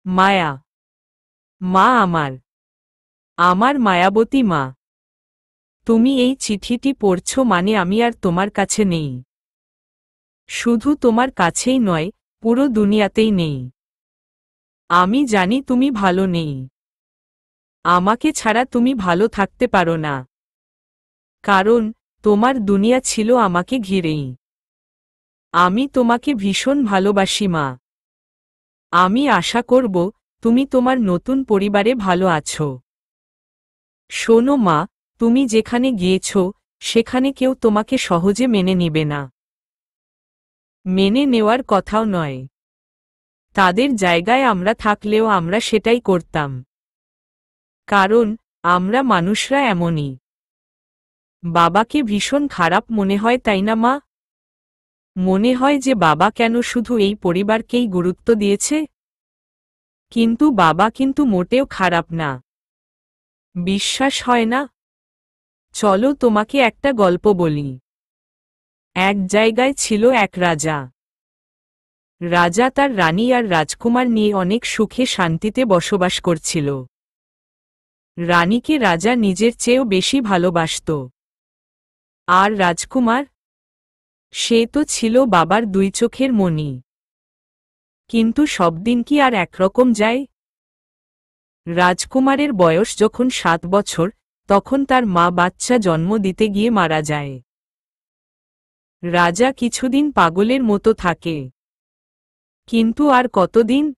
মায়া। মা আমার, আমার মায়াবতী মা। তুমি এই চিঠিটি পড়ছ মানে আমি আর তোমার কাছে নেই। শুধু তোমার কাছেই নয়, পুরো দুনিয়াতেই নেই। আমি জানি তুমি ভালো নেই। আমাকে ছাড়া তুমি ভালো থাকতে পারো না। কারণ তোমার দুনিয়া ছিল আমাকে ঘিরেই। আমি তোমাকে ভীষণ ভালোবাসি মা। আমি আশা করব তুমি তোমার নতুন পরিবারে ভালো আছো। শোনো মা, তুমি যেখানে গিয়েছ সেখানে কেউ তোমাকে সহজে মেনে নিবে না। মেনে নেওয়ার কথাও নয়। তাদের জায়গায় আমরা থাকলেও আমরা সেটাই করতাম। কারণ আমরা মানুষরা এমনই। বাবাকে ভীষণ খারাপ মনে হয় তাই না মা? মনে হয় যে বাবা কেন শুধু এই পরিবারকেই গুরুত্ব দিয়েছে। কিন্তু বাবা কিন্তু মোটেও খারাপ না। বিশ্বাস হয় না? চলো তোমাকে একটা গল্প বলি। এক জায়গায় ছিল এক রাজা। রাজা তার রানী আর রাজকুমার নিয়ে অনেক সুখে শান্তিতে বসবাস করছিল। রানীকে রাজা নিজের চেয়েও বেশি ভালোবাসত। আর রাজকুমার, সে তো ছিল বাবার দুই চোখের মণি। কিন্তু সব দিন কি আর একরকম যায়? রাজকুমারের বয়স যখন 7 বছর, তখন তার মা বাচ্চা জন্ম দিতে গিয়ে মারা যায়। রাজা কিছুদিন পাগলের মতো থাকে। কিন্তু আর কতদিন?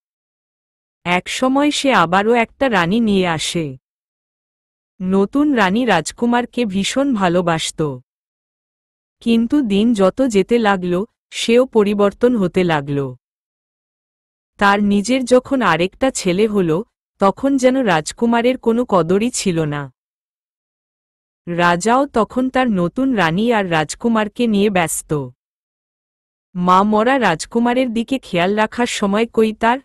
একসময় সে আবারও একটা রানী নিয়ে আসে। নতুন রানী রাজকুমারকে ভীষণ ভালোবাসত। কিন্তু দিন যত যেতে লাগল, সেও পরিবর্তন হতে লাগল। তার নিজের যখন আরেকটা ছেলে হল, তখন যেন রাজকুমারের কোনো কদরই ছিল না। রাজাও তখন তার নতুন রানী আর রাজকুমারকে নিয়ে ব্যস্ত। মা মরা রাজকুমারের দিকে খেয়াল রাখার সময় কই তার?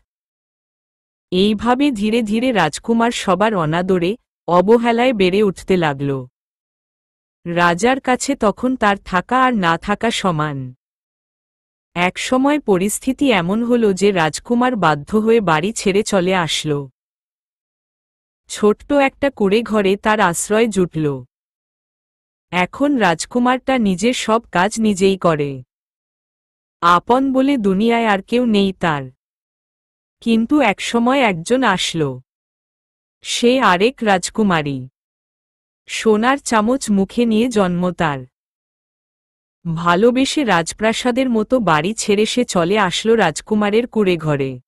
এইভাবে ধীরে ধীরে রাজকুমার সবার অনাদরে, অবহেলায় বেড়ে উঠতে লাগল। রাজার কাছে তখন তার থাকা আর না থাকা সমান। একসময় পরিস্থিতি এমন হল যে রাজকুমার বাধ্য হয়ে বাড়ি ছেড়ে চলে আসল। ছোট্ট একটা কুঁড়ে ঘরে তার আশ্রয় জুটল। এখন রাজকুমারটা নিজের সব কাজ নিজেই করে। আপন বলে দুনিয়ায় আর কেউ নেই তার। কিন্তু একসময় একজন আসল। সে আরেক রাজকুমারী। সোনার চামচ মুখে নিয়ে জন্ম তার। ভালোবেসে রাজপ্রাসাদের মতো বাড়ি ছেড়ে সে চলে আসলো রাজকুমারের কুঁড়ে ঘরে।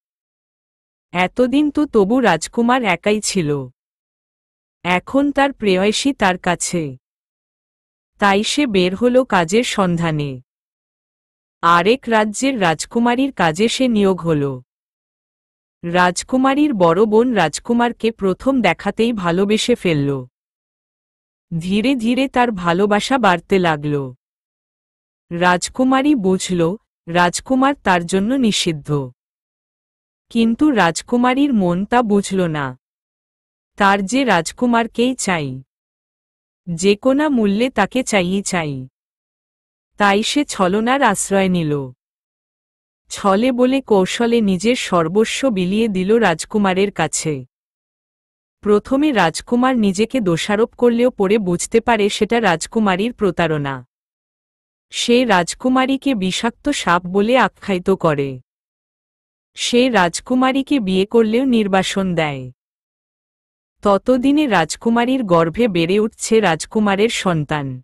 এতদিন তো তবু রাজকুমার একাই ছিল। এখন তার প্রেয়সী তার কাছে। তাই সে বের হল কাজের সন্ধানে। আরেক রাজ্যের রাজকুমারীর কাজে সে নিয়োগ হল। রাজকুমারীর বড় বোন রাজকুমারকে প্রথম দেখাতেই ভালোবেসে ফেলল। ধীরে ধীরে তার ভালোবাসা বাড়তে লাগল। রাজকুমারী বুঝল, রাজকুমার তার জন্য নিষিদ্ধ। কিন্তু রাজকুমারীর মন তা বুঝল না। তার যে রাজকুমারকেই চাই। যে কোনো মূল্যে তাকে চাইই চাই। তাই সে ছলনার আশ্রয় নিল। ছলে বলে কৌশলে নিজের সর্বস্ব বিলিয়ে দিল রাজকুমারের কাছে। প্রথমে রাজকুমার নিজেকে দোষারোপ করলেও পরে বুঝতে পারে সেটা রাজকুমারীর প্রতারণা। সে রাজকুমারীকে বিষাক্ত সাপ বলে আখ্যায়িত করে। সে রাজকুমারীকে বিয়ে করলেও নির্বাসন দেয়। ততদিনে রাজকুমারীর গর্ভে বেড়ে উঠছে রাজকুমারের সন্তান।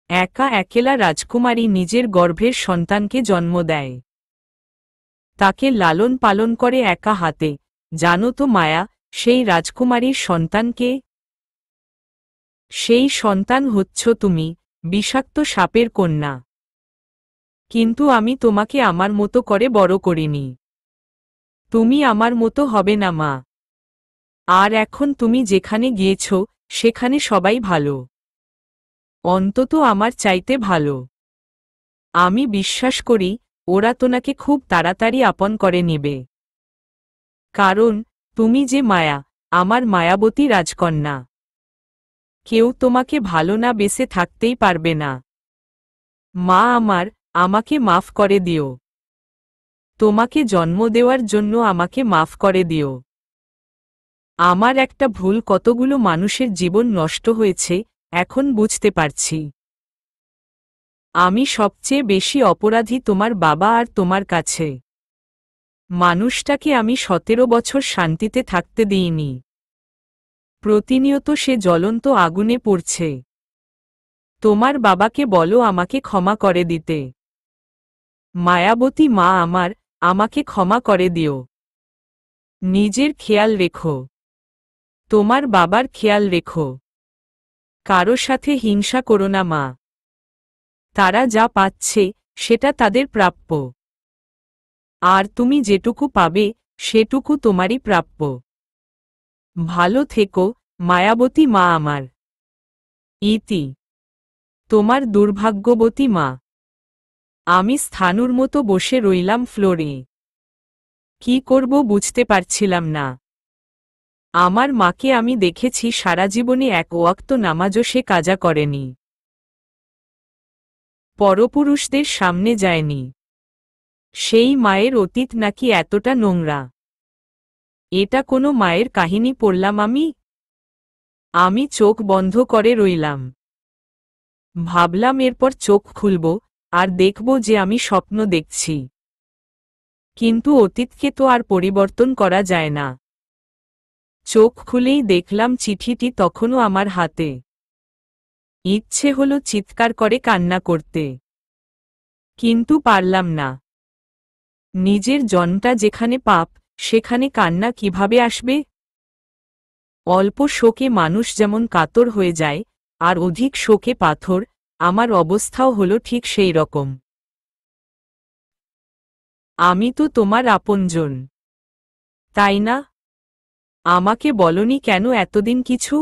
একা একেলা রাজকুমারী নিজের গর্ভের সন্তানকে জন্ম দেয়। তাকে লালন পালন করে একা হাতে। জানো তো মায়া, সেই রাজকুমারীর সন্তানকে? সেই সন্তান হচ্ছ তুমি, বিষাক্ত সাপের কন্যা। কিন্তু আমি তোমাকে আমার মতো করে বড় করিনি। তুমি আমার মতো হবে না মা। আর এখন তুমি যেখানে গিয়েছ, সেখানে সবাই ভালো। অন্তত আমার চাইতে ভালো। আমি বিশ্বাস করি, ওরা তোমাকে খুব তাড়াতাড়ি আপন করে নেবে। কারণ তুমি যে মায়া, আমার মায়াবতী রাজকন্যা। কেউ তোমাকে ভালো না বেসে থাকতেই পারবে না। মা আমার, আমাকে মাফ করে দিও। তোমাকে জন্ম দেওয়ার জন্য আমাকে মাফ করে দিও। আমার একটা ভুল কতগুলো মানুষের জীবন নষ্ট হয়েছে, এখন বুঝতে পারছি। আমি সবচেয়ে বেশি অপরাধী তোমার বাবা আর তোমার কাছে। মানুষটাকে আমি 17 বছর শান্তিতে থাকতে দিইনি। প্রতিনিয়ত সে জ্বলন্ত আগুনে পড়ছে। তোমার বাবাকে বলো আমাকে ক্ষমা করে দিতে। মায়াবতী মা আমার, আমাকে ক্ষমা করে দিও। নিজের খেয়াল রেখো। তোমার বাবার খেয়াল রেখো। কারো সাথে হিংসা করো না মা। তারা যা পাচ্ছে সেটা তাদের প্রাপ্য। আর তুমি যেটুকু পাবে সেটুকু তোমারই প্রাপ্য। ভালো থেকো মায়াবতী মা আমার। ইতি। তোমার দুর্ভাগ্যবতী মা। আমি স্থানুর মতো বসে রইলাম ফ্লোরে। কি করব বুঝতে পারছিলাম না। আমার মাকে আমি দেখেছি সারা জীবনে এক ওয়াক্ত নামাজও সে কাজা করেনি। পরপুরুষদের সামনে যায়নি। সেই মায়ের অতীত নাকি এতটা নোংরা। এটা কোনো মায়ের কাহিনী পড়লাম আমি? আমি চোখ বন্ধ করে রইলাম। ভাবলাম এরপর চোখ খুলব আর দেখব যে আমি স্বপ্ন দেখছি। কিন্তু অতীতকে তো আর পরিবর্তন করা যায় না। চোখ খুলেই দেখলাম চিঠিটি তখনও আমার হাতে। ইচ্ছে হলো চিৎকার করে কান্না করতে, কিন্তু পারলাম না। নিজের জনটা যেখানে পাপ, সেখানে কান্না কিভাবে আসবে? অল্প শোকে মানুষ যেমন কাতর হয়ে যায়, আর অধিক শোকে পাথর, আমার অবস্থাও হলো ঠিক সেই রকম। আমি তো তোমার আপনজন, তাই না? আমাকে বলনি কেন এতদিন কিছু?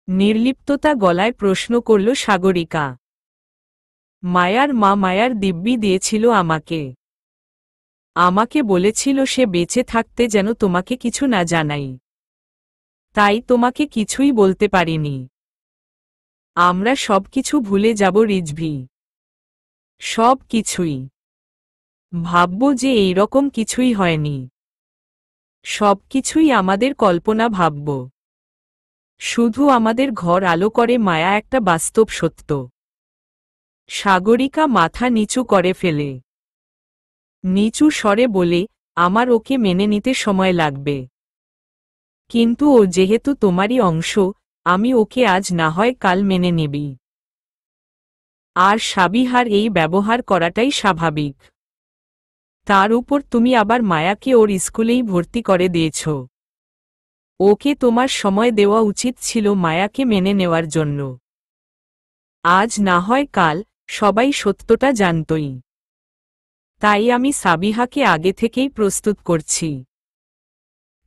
নির্লিপ্ততা গলায় প্রশ্ন করল সাগরিকা। মায়ার মা মায়ার দিব্যি দিয়েছিল আমাকে। আমাকে বলেছিল সে বেঁচে থাকতে যেন তোমাকে কিছু না জানাই। তাই তোমাকে কিছুই বলতে পারিনি। আমরা সবকিছু ভুলে যাব রিজভি। সব কিছুই। ভাবব যে এইরকম কিছুই হয়নি। সবকিছুই আমাদের কল্পনা ভাবব। শুধু আমাদের ঘর আলো করে মায়া একটা বাস্তব সত্য। সাগরিকা মাথা নিচু করে ফেলে। নিচু স্বরে বলে, আমার ওকে মেনে নিতে সময় লাগবে। কিন্তু ও যেহেতু তোমারই অংশ, আমি ওকে আজ না হয় কাল মেনে নিবি। আর সাবিহার এই ব্যবহার করাটাই স্বাভাবিক। তার উপর তুমি আবার মায়াকে ওর স্কুলেই ভর্তি করে দিয়েছ। ওকে তোমার সময় দেওয়া উচিত ছিল মায়াকে মেনে নেওয়ার জন্য। আজ না হয় কাল, সবাই সত্যটা জানতই। তাই আমি সাবিহাকে আগে থেকেই প্রস্তুত করছি।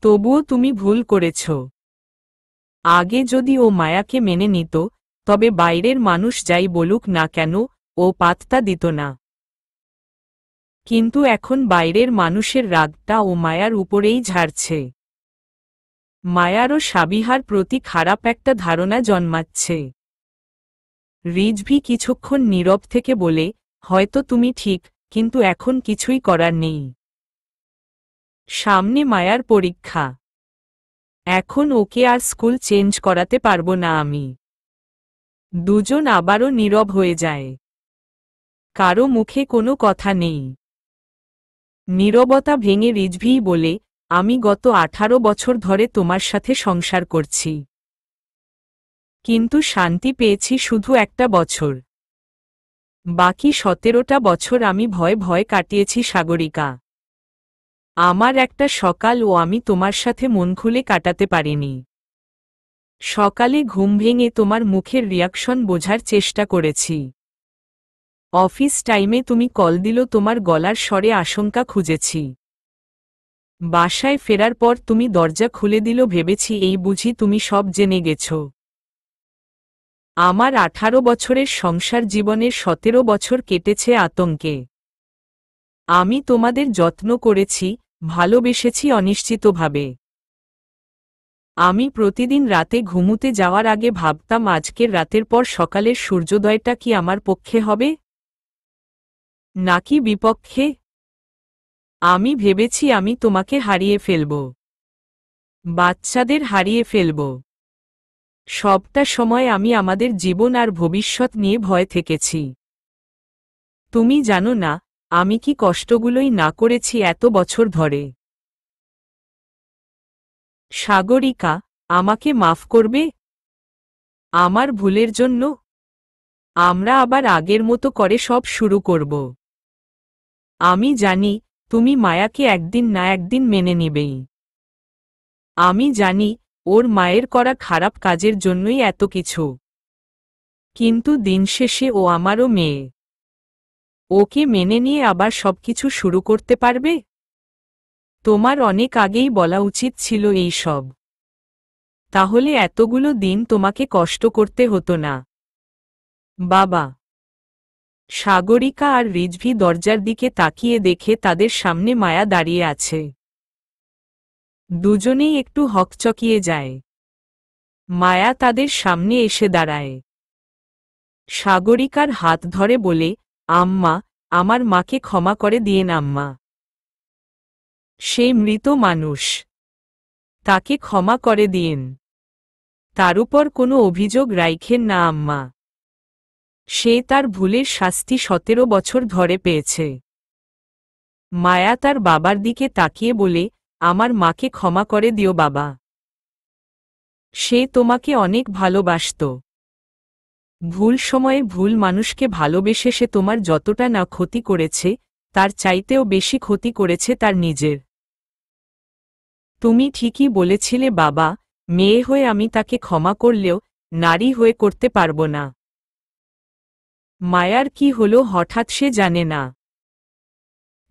তবুও তুমি ভুল করেছ। আগে যদি ও মায়াকে মেনে নিত, তবে বাইরের মানুষ যাই বলুক না কেন, ও পাত্তা দিত না। কিন্তু এখন বাইরের মানুষের রাগটা ও মায়ার উপরেই ঝাড়ছে। মায়ারও সাবিহার প্রতি খারাপ একটা ধারণা জন্মাচ্ছে। রিজভি কিছুক্ষণ নীরব থেকে বলে, হয়তো তুমি ঠিক, কিন্তু এখন কিছুই করার নেই। সামনে মায়ার পরীক্ষা। এখন ওকে আর স্কুল চেঞ্জ করাতে পারবো না আমি। দুজন আবারও নীরব হয়ে যায়। কারো মুখে কোনো কথা নেই। নীরবতা ভেঙে রিজভি বলে, আমি গত 18 বছর ধরে তোমার সাথে সংসার করছি। কিন্তু শান্তি পেয়েছি শুধু একটা বছর। বাকি 17টা বছর আমি ভয় ভয় কাটিয়েছি সাগরিকা। আমার একটা সকাল ও আমি তোমার সাথে মন খুলে কাটাতে পারিনি। সকালে ঘুম ভেঙে তোমার মুখের রিয়াকশন বোঝার চেষ্টা করেছি। অফিস টাইমে তুমি কল দিল তোমার গলার স্বরে আশঙ্কা খুঁজেছি। বাসায় ফেরার পর তুমি দরজা খুলে দিল ভেবেছি এই বুঝি তুমি সব জেনে গেছ। আমার 18 বছরের সংসার জীবনের 17 বছর কেটেছে আতঙ্কে। আমি তোমাদের যত্ন করেছি, ভালোবেসেছি অনিশ্চিতভাবে। আমি প্রতিদিন রাতে ঘুমুতে যাওয়ার আগে ভাবতাম আজকের রাতের পর সকালের সূর্যোদয়টা কি আমার পক্ষে হবে, নাকি বিপক্ষে। আমি ভেবেছি আমি তোমাকে হারিয়ে ফেলব, বাচ্চাদের হারিয়ে ফেলব। সবটা সময় আমি আমাদের জীবন আর ভবিষ্যৎ নিয়ে ভয় থেকেছি। তুমি জানো না আমি কি কষ্টগুলোই না করেছি এত বছর ধরে। সাগরিকা, আমাকে মাফ করবে আমার ভুলের জন্য। আমরা আবার আগের মতো করে সব শুরু করব। আমি জানি তুমি মায়াকে একদিন না একদিন মেনে নিবেই। আমি জানি ওর মায়ের করা খারাপ কাজের জন্যই এত কিছু, কিন্তু দিন শেষে ও আমারও মেয়ে। ওকে মেনে নিয়ে আবার সবকিছু শুরু করতে পারবে? তোমার অনেক আগেই বলা উচিত ছিল এই সব। তাহলে এতগুলো দিন তোমাকে কষ্ট করতে হতো না। বাবা। সাগরিকা আর রিজভি দরজার দিকে তাকিয়ে দেখে তাদের সামনে মায়া দাঁড়িয়ে আছে। দুজনেই একটু হকচকিয়ে যায়। মায়া তাদের সামনে এসে দাঁড়ায়। সাগরিকার হাত ধরে বলে, আম্মা, আমার মাকে ক্ষমা করে দিয়েন আম্মা। সে মৃত মানুষ, তাকে ক্ষমা করে দিয়েন। তার উপর কোনো অভিযোগ রাইখেন না আম্মা। সে তার ভুলের শাস্তি 17 বছর ধরে পেয়েছে। মায়া তার বাবার দিকে তাকিয়ে বলে, আমার মাকে ক্ষমা করে দিও বাবা। সে তোমাকে অনেক ভালোবাসত। ভুল সময়ে ভুল মানুষকে ভালোবেসে সে তোমার যতটা না ক্ষতি করেছে তার চাইতেও বেশি ক্ষতি করেছে তার নিজের। তুমি ঠিকই বলেছিলে বাবা, মেয়ে হয়ে আমি তাকে ক্ষমা করলেও নারী হয়ে করতে পারব না। মায়ার কি হলো হঠাৎ সে জানে না।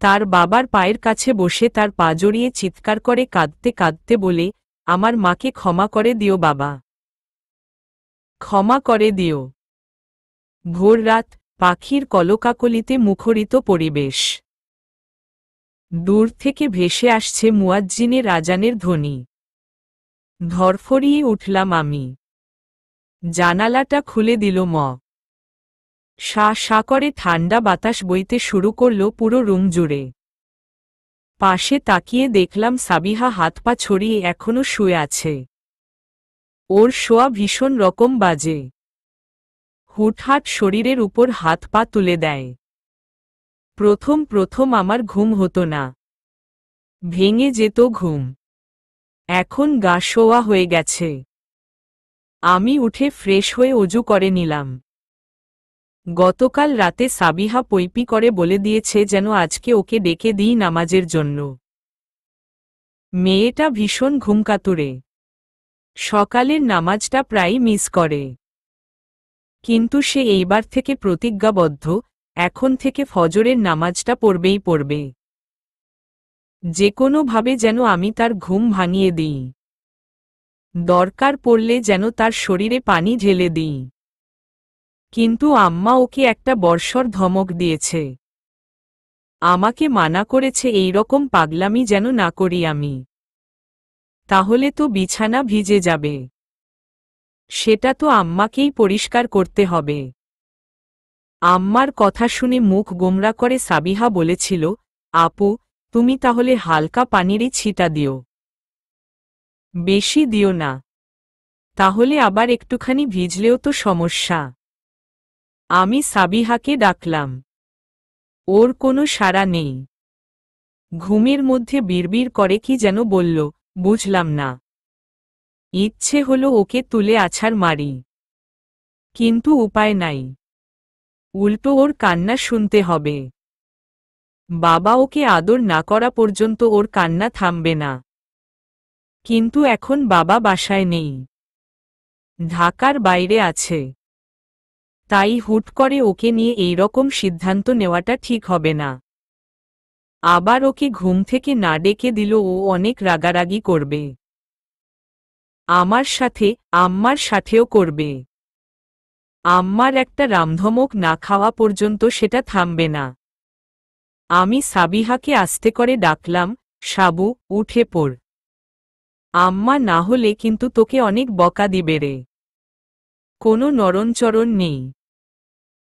তার বাবার পায়ের কাছে বসে তার পা জড়িয়ে চিৎকার করে কাঁদতে কাঁদতে বলে, আমার মাকে ক্ষমা করে দিও বাবা। ক্ষমা করে দিও। ভোর রাত, পাখির কলকাকলিতে মুখরিত পরিবেশ। দূর থেকে ভেসে আসছে মুয়াজ্জিনের আজানের ধ্বনি। ধরফরিয়ে উঠলাম আমি। জানালাটা খুলে দিল শা শা করে ঠান্ডা বাতাস বইতে শুরু করল পুরো রুম জুড়ে। পাশে তাকিয়ে দেখলাম সাবিহা হাত পা ছড়িয়ে এখনো শুয়ে আছে। ওর শোয়া ভীষণ রকম বাজে। হুটহাট শরীরের উপর হাত পা তুলে দেয়। প্রথম প্রথম আমার ঘুম হতো না, ভেঙে যেত ঘুম। এখন গা শোয়া হয়ে গেছে। আমি উঠে ফ্রেশ হয়ে অজু করে নিলাম। গতকাল রাতে সাবিহা পৈপি করে বলে দিয়েছে যেন আজকে ওকে ডেকে দিই নামাজের জন্য। মেয়েটা ভীষণ ঘুমকাতুরে। সকালের নামাজটা প্রায় মিস করে। কিন্তু সে এইবার থেকে প্রতিজ্ঞাবদ্ধ, এখন থেকে ফজরের নামাজটা পড়বেই পড়বে। যে কোনোভাবে যেন আমি তার ঘুম ভাঙিয়ে দিই। দরকার পড়লে যেন তার শরীরে পানি ঢেলে দিই। কিন্তু আম্মা ওকে একটা বর্ষর ধমক দিয়েছে। আমাকে মানা করেছে এই রকম পাগলামি যেন না করি আমি। তাহলে তো বিছানা ভিজে যাবে। সেটা তো আম্মাকেই পরিষ্কার করতে হবে। আম্মার কথা শুনে মুখ গোমরা করে সাবিহা বলেছিল, আপু, তুমি তাহলে হালকা পানিরই ছিটা দিও, বেশি দিও না। তাহলে আবার একটুখানি ভিজলেও তো সমস্যা। আমি সাবিহাকে ডাকলাম। ওর কোনো সাড়া নেই। ঘুমের মধ্যে বিড়বিড় করে কি যেন বলল, বুঝলাম না। ইচ্ছে হলো ওকে তুলে আছাড় মারি, কিন্তু উপায় নাই। উল্টো ওর কান্না শুনতে হবে। বাবা ওকে আদর না করা পর্যন্ত ওর কান্না থামবে না। কিন্তু এখন বাবা বাসায় নেই, ঢাকার বাইরে আছে। তাই হুট করে ওকে নিয়ে এই রকম সিদ্ধান্ত নেওয়াটা ঠিক হবে না। আবার ওকে ঘুম থেকে না ডেকে দিল ও অনেক রাগারাগি করবে। আমার সাথে, আম্মার সাথেও করবে। আম্মার একটা রামধমক না খাওয়া পর্যন্ত সেটা থামবে না। আমি সাবিহাকে আস্তে করে ডাকলাম, সাবু, উঠে পড়। আম্মা না হলে কিন্তু তোকে অনেক বকা দিবে রে। কোনো নরণচরণ নেই।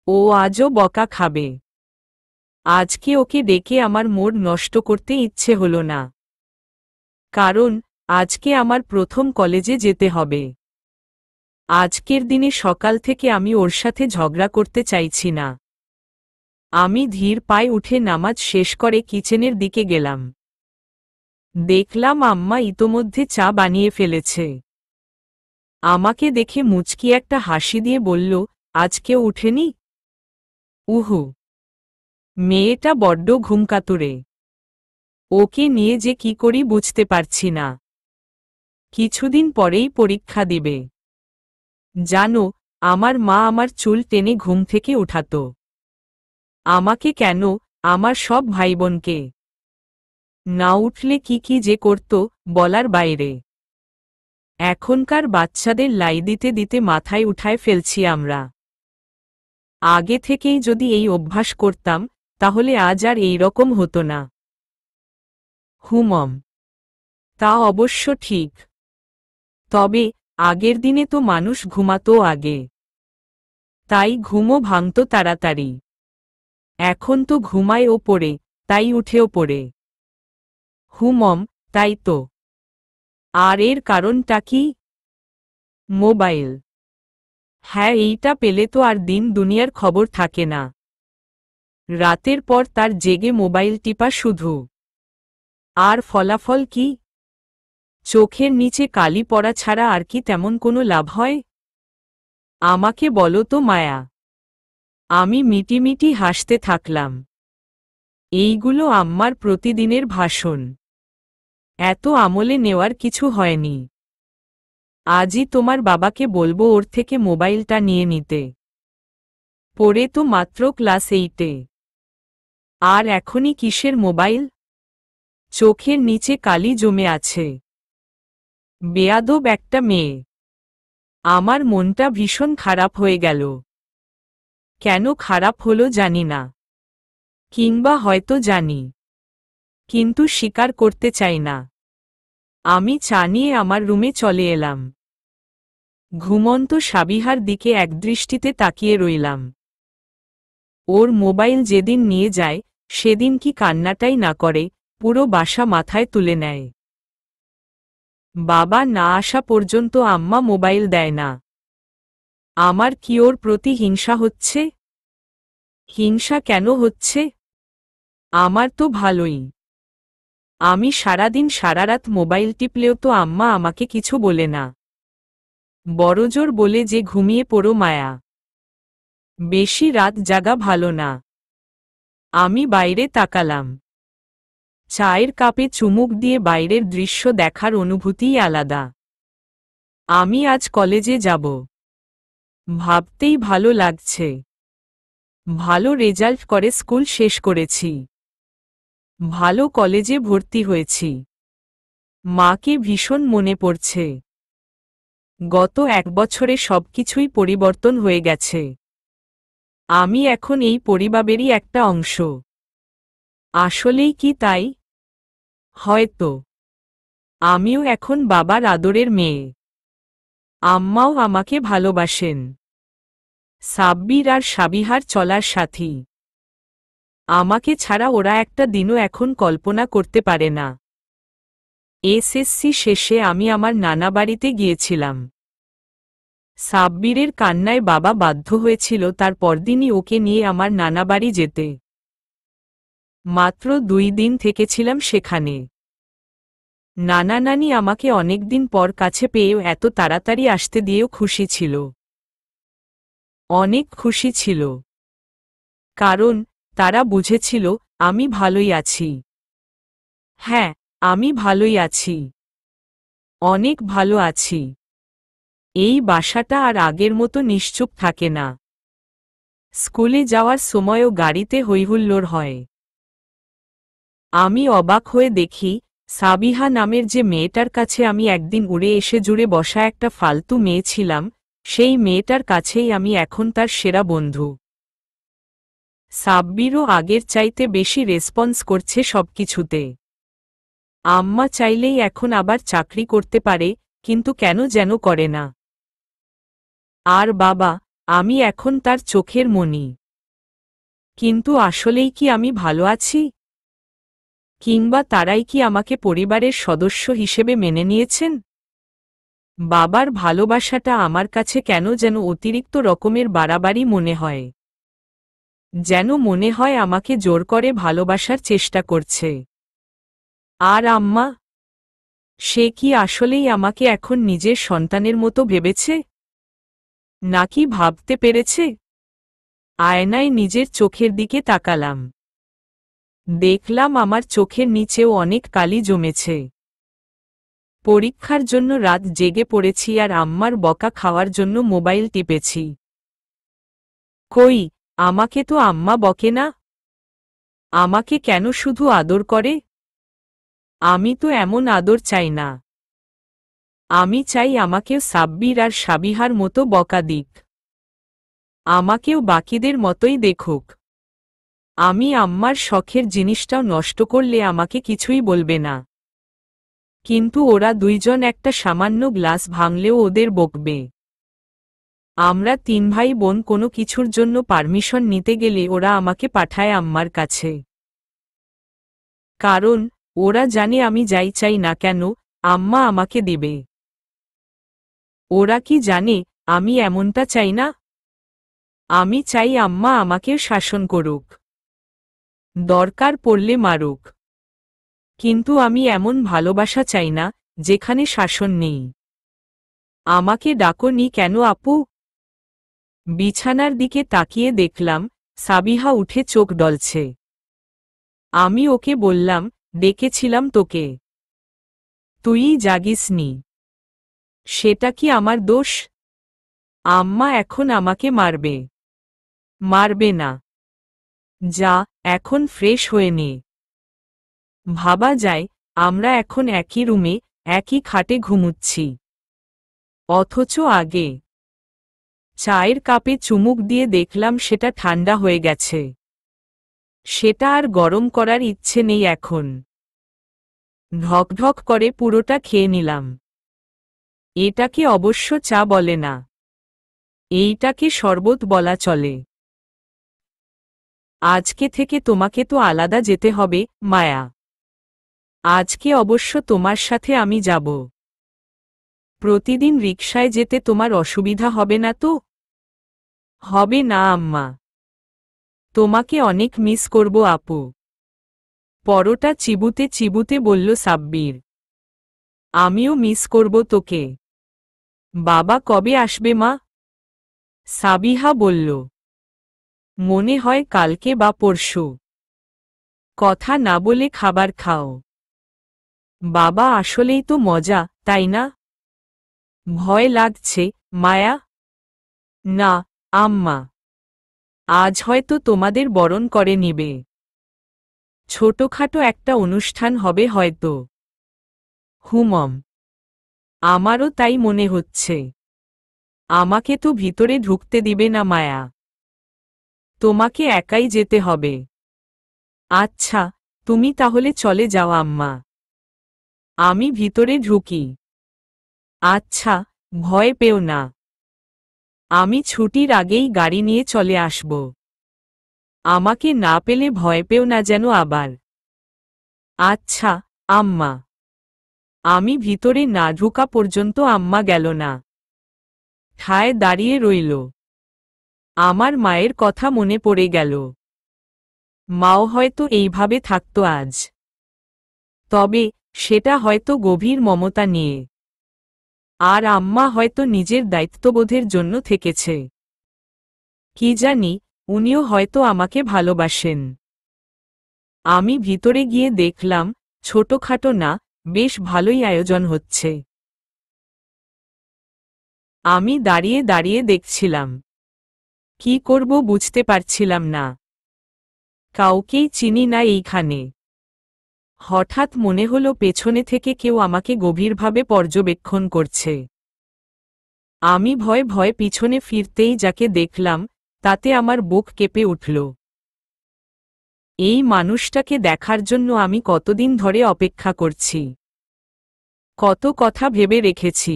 ও আজও বকা খাবে। আজকে ওকে ডেকে আমার মুড নষ্ট করতে ইচ্ছে হলো না, কারণ আজকে আমার প্রথম কলেজে যেতে হবে। আজকের দিনে সকাল থেকে আমি ওর সাথে ঝগড়া করতে চাইছি না। আমি ধীর পায়ে উঠে নামাজ শেষ করে কিচেনের দিকে গেলাম। দেখলাম আম্মা ইতোমধ্যে চা বানিয়ে ফেলেছে। আমাকে দেখে মুচকি একটা হাসি দিয়ে বলল, আজকেও উঠেনি? উহু, মেয়েটা বড্ড ঘুমকাতুরে। ওকে নিয়ে যে কি করি বুঝতে পারছি না। কিছুদিন পরেই পরীক্ষা দিবে। জানো, আমার মা আমার চুল টেনে ঘুম থেকে উঠাতো। আমাকে কেন, আমার সব ভাইবোনকে। না উঠলে কি কি যে করত, বলার বাইরে। এখনকার বাচ্চাদের লাই দিতে দিতে মাথায় উঠায় ফেলছি আমরা। আগে থেকেই যদি এই অভ্যাস করতাম, তাহলে আজ আর এই রকম হতো না। হুমম, তা অবশ্য ঠিক। তবে আগের দিনে তো মানুষ ঘুমাতো আগে, তাই ঘুমও ভাঙত তাড়াতাড়ি। এখন তো ঘুমায় ও পড়ে, তাই উঠেও পড়ে। হুমম, তাই তো। আর এর কারণটা কি? মোবাইল। হ্যাঁ, এইটা পেলে তো আর দিন দুনিয়ার খবর থাকে না। রাতের পর তার জেগে মোবাইল টিপা শুধু। আর ফলাফল কি? চোখের নিচে কালি পড়া ছাড়া আর কি তেমন কোনো লাভ হয়? আমাকে বলো তো মায়া। আমি মিটিমিটি হাসতে থাকলাম। এইগুলো আম্মার প্রতিদিনের ভাষণ। এত আমলে নেওয়ার কিছু হয়নি। আজই তোমার বাবাকে বলবো ওর থেকে মোবাইলটা নিয়ে নিতে। পড়ে তো মাত্র ক্লাস 8-এ। আর এখনই কিসের মোবাইল? চোখের নিচে কালি জমে আছে। বেয়াদব একটা মেয়ে। আমার মনটা ভীষণ খারাপ হয়ে গেল। কেন খারাপ হলো জানি না, কিংবা হয়তো জানি, কিন্তু স্বীকার করতে চাই না। আমি চা নিয়ে আমার রুমে চলে এলাম। ঘুমন্ত সাবিহার দিকে একদৃষ্টিতে তাকিয়ে রইলাম। ওর মোবাইল যেদিন নিয়ে যায়, সেদিন কি কান্নাটাই না করে, পুরো বাসা মাথায় তুলে নেয়। বাবা না আসা পর্যন্ত আম্মা মোবাইল দেয় না। আমার কি ওর প্রতি হিংসা হচ্ছে? হিংসা কেন হচ্ছে? আমার তো ভালোই। আমি সারাদিন সারারাত মোবাইল টিপলেও তো আম্মা আমাকে কিছু বলে না। বড়জোর বলে যে ঘুমিয়ে পড়ো মায়া। বেশি রাত জাগা ভালো না। আমি বাইরে তাকালাম। চায়ের কাপে চুমুক দিয়ে বাইরের দৃশ্য দেখার অনুভূতিই আলাদা। আমি আজ কলেজে যাব। ভাবতেই ভালো লাগছে। ভালো রেজাল্ট করে স্কুল শেষ করেছি। ভালো কলেজে ভর্তি হয়েছি। মাকে ভীষণ মনে পড়ছে। গত 1 বছরে সবকিছুই পরিবর্তন হয়ে গেছে। আমি এখন এই পরিবারেরই একটা অংশ। আসলেই কি তাই? হয়তো আমিও এখন বাবার আদরের মেয়ে। আম্মাও আমাকে ভালোবাসেন। সাব্বির আর সাবিহার চলার সাথী। আমাকে ছাড়া ওরা একটা দিনও এখন কল্পনা করতে পারে না। এসএসসি শেষে আমি আমার নানা বাড়িতে গিয়েছিলাম। সাব্বিরের কান্নায় বাবা বাধ্য হয়েছিল তার পরদিনই ওকে নিয়ে আমার নানা বাড়ি যেতে। মাত্র 2 দিন থেকেছিলাম সেখানে। নানা নানি আমাকে অনেকদিন পর কাছে পেয়েও এত তাড়াতাড়ি আসতে দিয়েও খুশি ছিল। অনেক খুশি ছিল। কারণ তারা বুঝেছিল আমি ভালোই আছি। হ্যাঁ, আমি ভালোই আছি। অনেক ভালো আছি। এই বাসাটা আর আগের মতো নিশ্চুপ থাকে না। স্কুলে যাওয়ার সময়ও গাড়িতে হৈহুল্লোড় হয়। আমি অবাক হয়ে দেখি, সাবিহা নামের যে মেয়েটার কাছে আমি একদিন উড়ে এসে জুড়ে বসা একটা ফালতু মেয়ে ছিলাম, সেই মেয়েটার কাছেই আমি এখন তার সেরা বন্ধু। সাব্বিরও আগের চাইতে বেশি রেসপন্স করছে সবকিছুতে। আম্মা চাইলেই এখন আবার চাকরি করতে পারে, কিন্তু কেন যেন করে না। আর বাবা, আমি এখন তার চোখের মণি। কিন্তু আসলেই কি আমি ভালো আছি? কিংবা তারাই কি আমাকে পরিবারের সদস্য হিসেবে মেনে নিয়েছেন? বাবার ভালোবাসাটা আমার কাছে কেন যেন অতিরিক্ত রকমের বাড়াবাড়ি মনে হয়। যেন মনে হয় আমাকে জোর করে ভালোবাসার চেষ্টা করছে। আর আম্মা, সে কি আসলেই আমাকে এখন নিজের সন্তানের মতো ভেবেছে? নাকি ভাবতে পেরেছে? আয়নায় নিজের চোখের দিকে তাকালাম। দেখলাম আমার চোখের নিচেও অনেক কালি জমেছে। পরীক্ষার জন্য রাত জেগে পড়েছি আর আম্মার বকা খাওয়ার জন্য মোবাইল টিপেছি। কই, আমাকে তো আম্মা বকে না। আমাকে কেন শুধু আদর করে? আমি তো এমন আদর চাই না। আমি চাই আমাকেও সাব্বির আর সাবিহার মতো বকা দিক। আমাকেও বাকিদের মতোই দেখুক। আমি আম্মার শখের জিনিসটাও নষ্ট করলে আমাকে কিছুই বলবে না। কিন্তু ওরা দুইজন একটা সামান্য গ্লাস ভাঙলেও ওদের বকবে। আমরা 3 ভাই বোন কোনো কিছুর জন্য পারমিশন নিতে গেলে ওরা আমাকে পাঠায় আম্মার কাছে। কারণ ওরা জানে আমি যাই চাই না কেন আম্মা আমাকে দেবে। ওরা কি জানে আমি এমনটা চাই না? আমি চাই আম্মা আমাকেও শাসন করুক, দরকার পড়লে মারুক। কিন্তু আমি এমন ভালোবাসা চাই না যেখানে শাসন নেই। আমাকে ডাকোনি কেন আপু? বিছানার দিকে তাকিয়ে দেখলাম সাবিহা উঠে চোখ ডলছে। আমি ওকে বললাম, ডেকেছিলাম তোকে, তুইই জাগিসনি। সেটা কি আমার দোষ? আম্মা এখন আমাকে মারবে। মারবে না। যা, এখন ফ্রেশ হয়ে নে। ভাবা যায় আমরা এখন একই রুমে একই খাটে ঘুমুচ্ছি। অথচ আগে চায়ের কাপে চুমুক দিয়ে দেখলাম সেটা ঠান্ডা হয়ে গেছে। সেটা আর গরম করার ইচ্ছে নেই এখন। ঢকঢক করে পুরোটা খেয়ে নিলাম। এটাকে অবশ্য চা বলে না, এইটাকে শরবত বলা চলে। আজকে থেকে তোমাকে তো আলাদা যেতে হবে, মায়া। আজকে অবশ্য তোমার সাথে আমি যাব। প্রতিদিন রিকশায় যেতে তোমার অসুবিধা হবে না তো? হবে না আম্মা। তোমাকে অনেক মিস করব আপু। পরোটা চিবুতে চিবুতে বলল সাব্বির। আমিও মিস করব তোকে। বাবা কবে আসবে মা? সাবিহা বলল, মনে হয় কালকে বা পরশু। কথা না বলে খাবার খাও। বাবা আসলেই তো মজা, তাই না? ভয় লাগছে মায়া? না আম্মা, আজ হয়তো তোমাদের বরণ করে নিবে। ছোটখাটো একটা অনুষ্ঠান হবে হয়তো। হুমম, আমারও তাই মনে হচ্ছে। আমাকে তো ভিতরে ঢুকতে দিবে না মায়া। তোমাকে একাই যেতে হবে। আচ্ছা, তুমি তাহলে চলে যাও আম্মা। আমি ভিতরে ঢুকি। আচ্ছা, ভয় পেও না। আমি ছুটির আগেই গাড়ি নিয়ে চলে আসব। আমাকে না পেলে ভয় পেও না যেন আবার। আচ্ছা আম্মা। আমি ভিতরে না ঢোকা পর্যন্ত আম্মা গেল না। ঠায় দাঁড়িয়ে রইল। আমার মায়ের কথা মনে পড়ে গেল। মাও হয়তো এইভাবে থাকতো আজ। তবে সেটা হয়তো গভীর মমতা নিয়ে। আর আম্মা হয়তো নিজের দায়িত্ববোধের জন্য থেকেছে। কি জানি, উনিও হয়তো আমাকে ভালোবাসেন। আমি ভিতরে গিয়ে দেখলাম ছোটখাটো না, বেশ ভালোই আয়োজন হচ্ছে। আমি দাঁড়িয়ে দাঁড়িয়ে দেখছিলাম। কি করব বুঝতে পারছিলাম না। কাউকেই চিনি না এইখানে। হঠাৎ মনে হলো পেছনে থেকে কেউ আমাকে গভীরভাবে পর্যবেক্ষণ করছে। আমি ভয়ে ভয়ে পিছনে ফিরতেই যাকে দেখলাম তাতে আমার বুক কেঁপে উঠল। এই মানুষটাকে দেখার জন্য আমি কতদিন ধরে অপেক্ষা করছি। কত কথা ভেবে রেখেছি।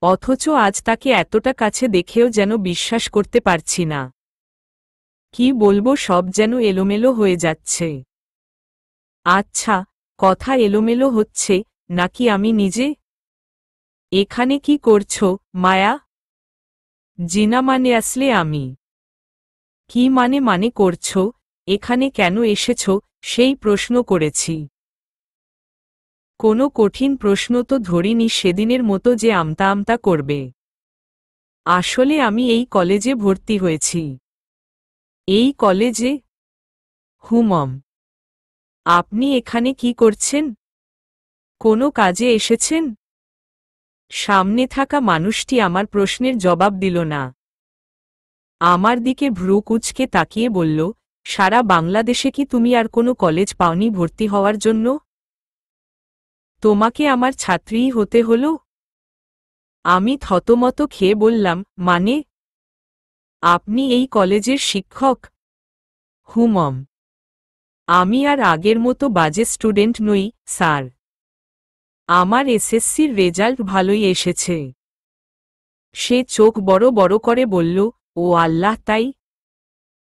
অথচ আজ তাকে এতটা কাছে দেখেও যেন বিশ্বাস করতে পারছি না। কি বলবো সব যেন এলোমেলো হয়ে যাচ্ছে। আচ্ছা, কথা এলোমেলো হচ্ছে নাকি আমি নিজে? এখানে কি করছো, মায়া? জিনা মানে আসলে আমি। কি মানে করছো, এখানে কেন এসেছো, সেই প্রশ্ন করেছি। কোনো কঠিন প্রশ্ন তো ধরিনি সেদিনের মতো যে আমতা আমতা করবে। আসলে আমি এই কলেজে ভর্তি হয়েছি। এই কলেজে? হুমম। আপনি এখানে কি করছেন? কোনো কাজে এসেছেন? সামনে থাকা মানুষটি আমার প্রশ্নের জবাব দিল না। আমার দিকে ভ্রু কুঁচকে তাকিয়ে বলল, সারা বাংলাদেশে কি তুমি আর কোনো কলেজ পাওনি ভর্তি হওয়ার জন্য? তোমাকে আমার ছাত্রীই হতে হলো? আমি থতমত খেয়ে বললাম, মানে? আপনি এই কলেজের শিক্ষক? হুমম। আমি আর আগের মতো বাজে স্টুডেন্ট নই, স্যার। আমার এসএসসির রেজাল্ট ভালোই এসেছে। সে চোখ বড় বড় করে বলল, ও আল্লাহ, তাই?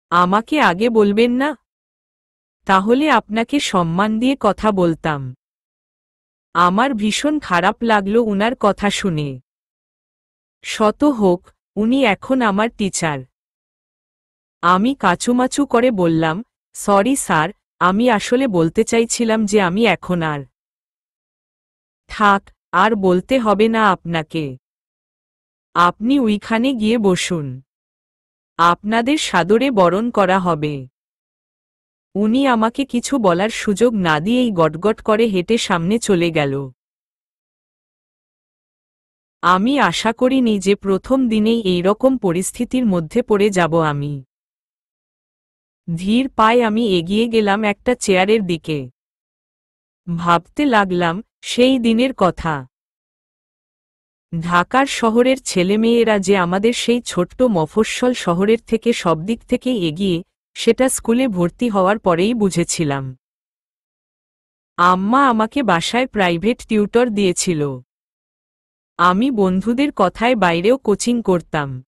আমাকে আগে বলবেন না? তাহলে আপনাকে সম্মান দিয়ে কথা বলতাম। আমার ভীষণ খারাপ লাগলো উনার কথা শুনে। শত হোক, উনি এখন আমার টিচার। আমি কাচুমাচু করে বললাম, সরি স্যার, আমি আসলে বলতে চাইছিলাম যে আমি এখন আর। থাক, আর বলতে হবে না আপনাকে। আপনি ওইখানে গিয়ে বসুন। আপনাদের সাদরে বরণ করা হবে। উনি আমাকে কিছু বলার সুযোগ না দিয়েই গটগট করে হেঁটে সামনে চলে গেল। আমি আশা করিনি যে প্রথম দিনেই এই রকম পরিস্থিতির মধ্যে পড়ে যাব আমি। ধীর পায়ে আমি এগিয়ে গেলাম একটা চেয়ারের দিকে। ভাবতে লাগলাম সেই দিনের কথা। ঢাকার শহরের ছেলেমেয়েরা যে আমাদের সেই ছোট্ট মফস্বল শহরের থেকে সব দিক থেকেই এগিয়ে, সেটা স্কুলে ভর্তি হওয়ার পরেই বুঝেছিলাম। আম্মা আমাকে বাসায় প্রাইভেট টিউটর দিয়েছিল। আমি বন্ধুদের কথায় বাইরেও কোচিং করতাম।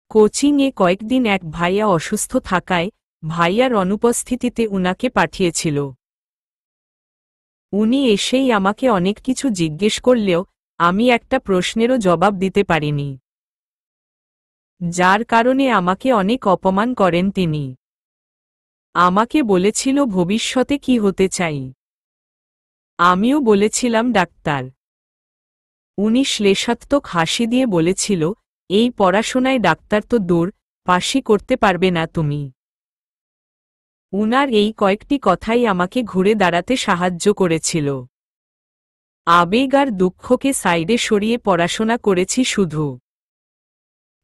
কোচিংয়ে কয়েকদিন এক ভাইয়া অসুস্থ থাকায় ভাইয়ার অনুপস্থিতিতে উনাকে পাঠিয়েছিল। উনি এসেই আমাকে অনেক কিছু জিজ্ঞেস করলেও আমি একটা প্রশ্নেরও জবাব দিতে পারিনি। যার কারণে আমাকে অনেক অপমান করেন তিনি। আমাকে বলেছিল ভবিষ্যতে কি হতে চাই। আমিও বলেছিলাম ডাক্তার। উনি শ্লেষাত্মক হাসি দিয়ে বলেছিল, এই পড়াশোনায় ডাক্তার তো দূর, পাশই করতে পারবে না তুমি। উনার এই কয়েকটি কথাই আমাকে ঘুরে দাঁড়াতে সাহায্য করেছিল। আবেগ আর দুঃখকে সাইডে সরিয়ে পড়াশোনা করেছি শুধু।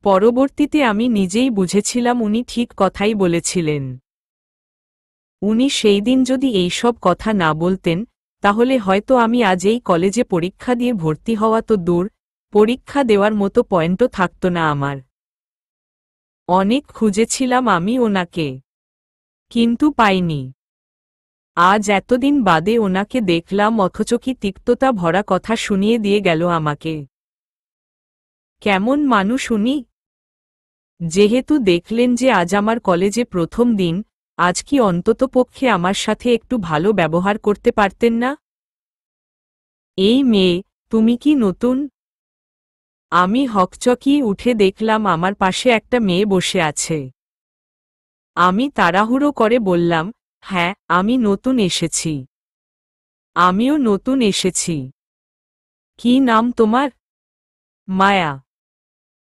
পরবর্তীতে আমি নিজেই বুঝেছিলাম উনি ঠিক কথাই বলেছিলেন। উনি সেই দিন যদি এইসব কথা না বলতেন, তাহলে হয়তো আমি আজ এই কলেজে পরীক্ষা দিয়ে ভর্তি হওয়া তো দূর, পরীক্ষা দেওয়ার মতো পয়েন্টও থাকত না আমার। অনেক খুঁজেছিলাম আমি ওনাকে, কিন্তু পাইনি। আজ এতদিন বাদে ওনাকে দেখলাম অথচ কি তিক্ততা ভরা কথা শুনিয়ে দিয়ে গেল আমাকে। কেমন মানুষ উনি? যেহেতু দেখলেন যে আজ আমার কলেজে প্রথম দিন, আজ কি অন্ততপক্ষে আমার সাথে একটু ভালো ব্যবহার করতে পারতেন না? এই মেয়ে, তুমি কি নতুন? আমি হকচকিয়ে উঠে দেখলাম আমার পাশে একটা মেয়ে বসে আছে। আমি তাড়াহুড়ো করে বললাম, হ্যাঁ, আমি নতুন এসেছি। আমিও নতুন এসেছি। কি নাম তোমার? মায়া।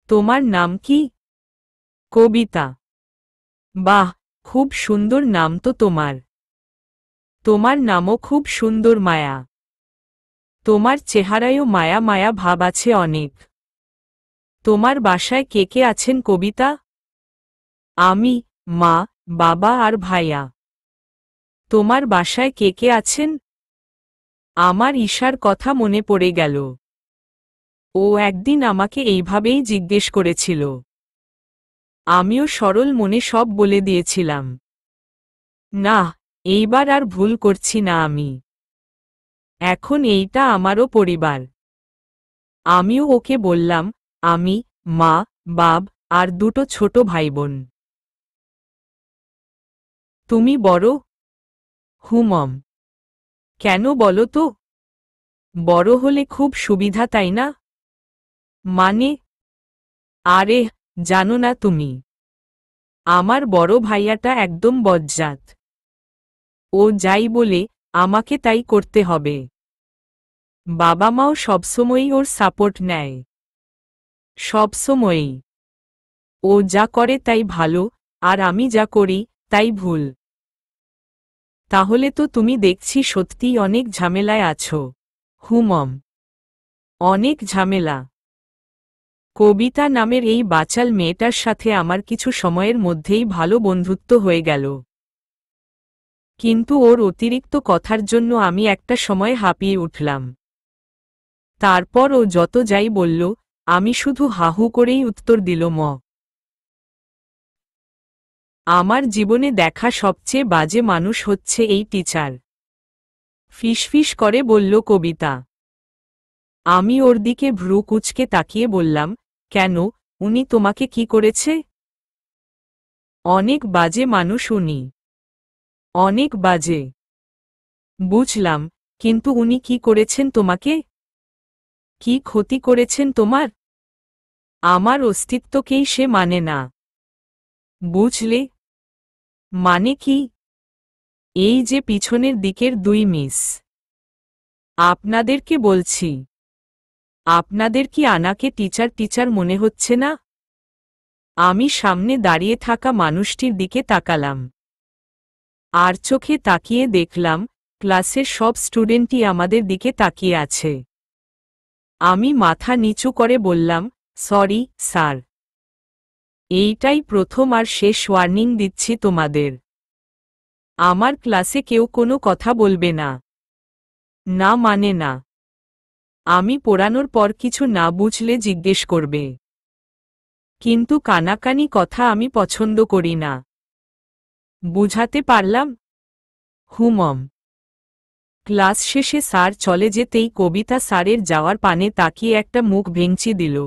তোমার নাম কি? কবিতা। বাহ, খুব সুন্দর নাম তো তোমার। তোমার নামও খুব সুন্দর মায়া। তোমার চেহারায়ও মায়া মায়া ভাব আছে অনেক। তোমার বাসায় কে কে আছেন কবিতা? আমি, মা, বাবা আর ভাইয়া। তোমার বাসায় কে কে আছেন? আমার ঈশার কথা মনে পড়ে গেল। ও একদিন আমাকে এইভাবেই জিজ্ঞেস করেছিল। আমিও সরল মনে সব বলে দিয়েছিলাম। না, এইবার আর ভুল করছি না আমি। এখন এইটা আমারও পরিবার। আমিও ওকে বললাম, আমি, মা, বাব, আর দুটো ছোট ভাইবোন। তুমি বড়? হুমম। কেন বলো তো? বড় হলে খুব সুবিধা তাই না? মানে? আরে, জানো না তুমি, আমার বড় ভাইয়াটা একদম বজ্জাত। ও যাই বলে আমাকে তাই করতে হবে। বাবা মাও সবসময়ই ওর সাপোর্ট নেয়, সবসময়ই। ও যা করে তাই ভালো, আর আমি যা করি তাই ভুল। তাহলে তো তুমি দেখছি সত্যিই অনেক ঝামেলায় আছো। হুমম। অনেক ঝামেলা। কবিতা নামের এই বাচাল মেয়েটার সাথে আমার কিছু সময়ের মধ্যেই ভালো বন্ধুত্ব হয়ে গেল। কিন্তু ওর অতিরিক্ত কথার জন্য আমি একটা সময় হাঁপিয়ে উঠলাম। তারপর ও যত যাই বলল, আমি শুধু হাহু করেই উত্তর দিল ম। আমার জীবনে দেখা সবচেয়ে বাজে মানুষ হচ্ছে এই টিচার, ফিসফিস করে বলল কবিতা। আমি ওর দিকে ভ্রু কুঁচকে তাকিয়ে বললাম, কেন, উনি তোমাকে কি করেছে? অনেক বাজে মানুষ উনি, অনেক বাজে। বুঝলাম, কিন্তু উনি কি করেছেন তোমাকে? কি ক্ষতি করেছেন তোমার? আমার অস্তিত্বকেই সে মানে না। বুঝলে? মানে কি? এই যে পিছনের দিকের দুই মিস। আপনাদেরকে বলছি। আপনাদের কি আনাকে টিচার টিচার মনে হচ্ছে না? আমি সামনে দাঁড়িয়ে থাকা মানুষটির দিকে তাকালাম। আর চোখে তাকিয়ে দেখলাম, ক্লাসের সব স্টুডেন্টই আমাদের দিকে তাকিয়ে আছে। আমি মাথা নিচু করে বললাম, সরি, স্যার। এইটাই প্রথম আর শেষ ওয়ার্নিং দিচ্ছি তোমাদের। আমার ক্লাসে কেউ কোনো কথা বলবে না। না মানে না। আমি পড়ানোর পর কিছু না বুঝলে জিজ্ঞেস করবে। কিন্তু কানাকানি কথা আমি পছন্দ করি না। বুঝাতে পারলাম? হুমম। ক্লাস শেষে স্যার চলে যেতেই কবিতা স্যারের যাওয়ার পানে তাকিয়ে একটা মুখ ভেঙচি দিল।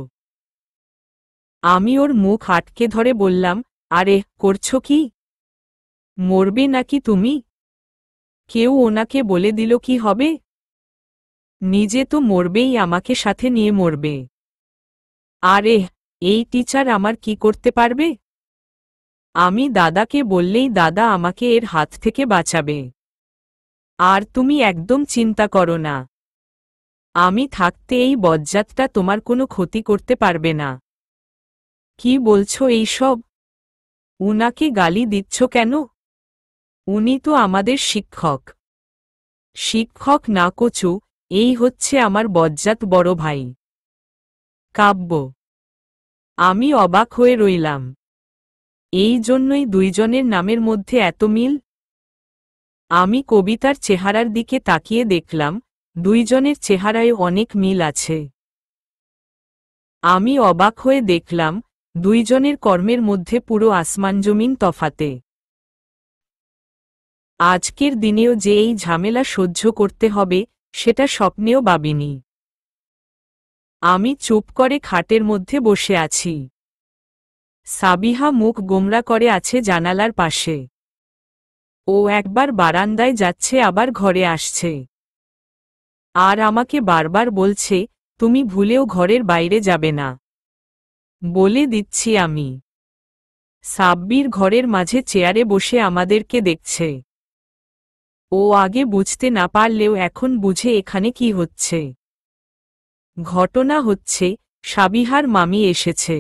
আমি ওর মুখ আটকে ধরে বললাম, আরে, করছো কি? মরবে নাকি তুমি? কেউ ওনাকে বলে দিল কি হবে? নিজে তো মরবেই, আমাকে সাথে নিয়ে মরবে। আরে, এই টিচার আমার কি করতে পারবে? আমি দাদাকে বললেই দাদা আমাকে এর হাত থেকে বাঁচাবে। আর তুমি একদম চিন্তা করো না। আমি থাকতে এই বজ্জাতটা তোমার কোনো ক্ষতি করতে পারবে না। কি বলছো এইসব? উনাকে গালি দিচ্ছ কেন? উনি তো আমাদের শিক্ষক। শিক্ষক না কচু, এই হচ্ছে আমার বজ্জাত বড় ভাই। কাব্য। আমি অবাক হয়ে রইলাম। এই জন্যই দুইজনের নামের মধ্যে এত মিল? আমি কবিতার চেহারার দিকে তাকিয়ে দেখলাম, দুইজনের চেহারায় অনেক মিল আছে। আমি অবাক হয়ে দেখলাম, দুইজনের কর্মের মধ্যে পুরো আসমান জমিন তফাতে। আজকের দিনেও যে এই ঝামেলা সহ্য করতে হবে, সেটা স্বপ্নেও ভাবিনি। আমি চুপ করে খাটের মধ্যে বসে আছি। সাবিহা মুখ গোমরা করে আছে জানালার পাশে। ও একবার বারান্দায় যাচ্ছে আবার ঘরে আসছে। আর আমাকে বারবার বলছে, তুমি ভুলেও ঘরের বাইরে যাবে না। বলে দিচ্ছি আমি। সাব্বির ঘরের মাঝে চেয়ারে বসে আমাদেরকে দেখছে। ও আগে বুঝতে না পারলেও এখন বুঝে এখানে কি হচ্ছে। ঘটনা হচ্ছে, সাবিহার মামি এসেছে।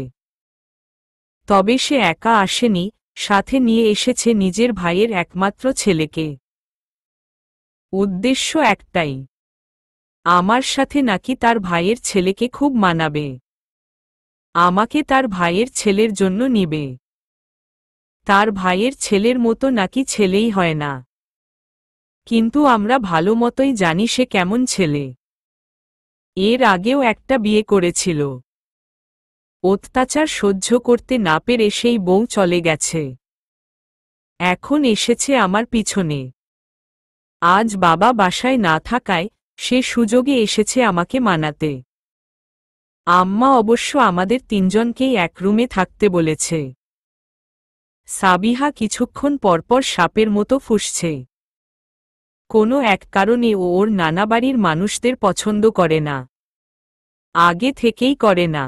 তবে সে একা আসেনি, সাথে নিয়ে এসেছে নিজের ভাইয়ের একমাত্র ছেলেকে। উদ্দেশ্য একটাই। আমার সাথে নাকি তার ভাইয়ের ছেলেকে খুব মানাবে। আমাকে তার ভাইয়ের ছেলের জন্য নিবে। তার ভাইয়ের ছেলের মতো নাকি ছেলেই হয় না। কিন্তু আমরা ভালো মতোই জানি সে কেমন ছেলে। এর আগেও একটা বিয়ে করেছিল। অত্যাচার সহ্য করতে না পেরে সেই বউ চলে গেছে। এখন এসেছে আমার পিছনে। আজ বাবা বাসায় না থাকায় সে সুযোগে এসেছে আমাকে মানাতে। আম্মা অবশ্য আমাদের তিনজনকেই এক রুমে থাকতে বলেছে। সাবিহা কিছুক্ষণ পরপর সাপের মতো ফুঁসছে। কোনো এক কারণে ও ওর নানা বাড়ির মানুষদের পছন্দ করে না, আগে থেকেই করে না।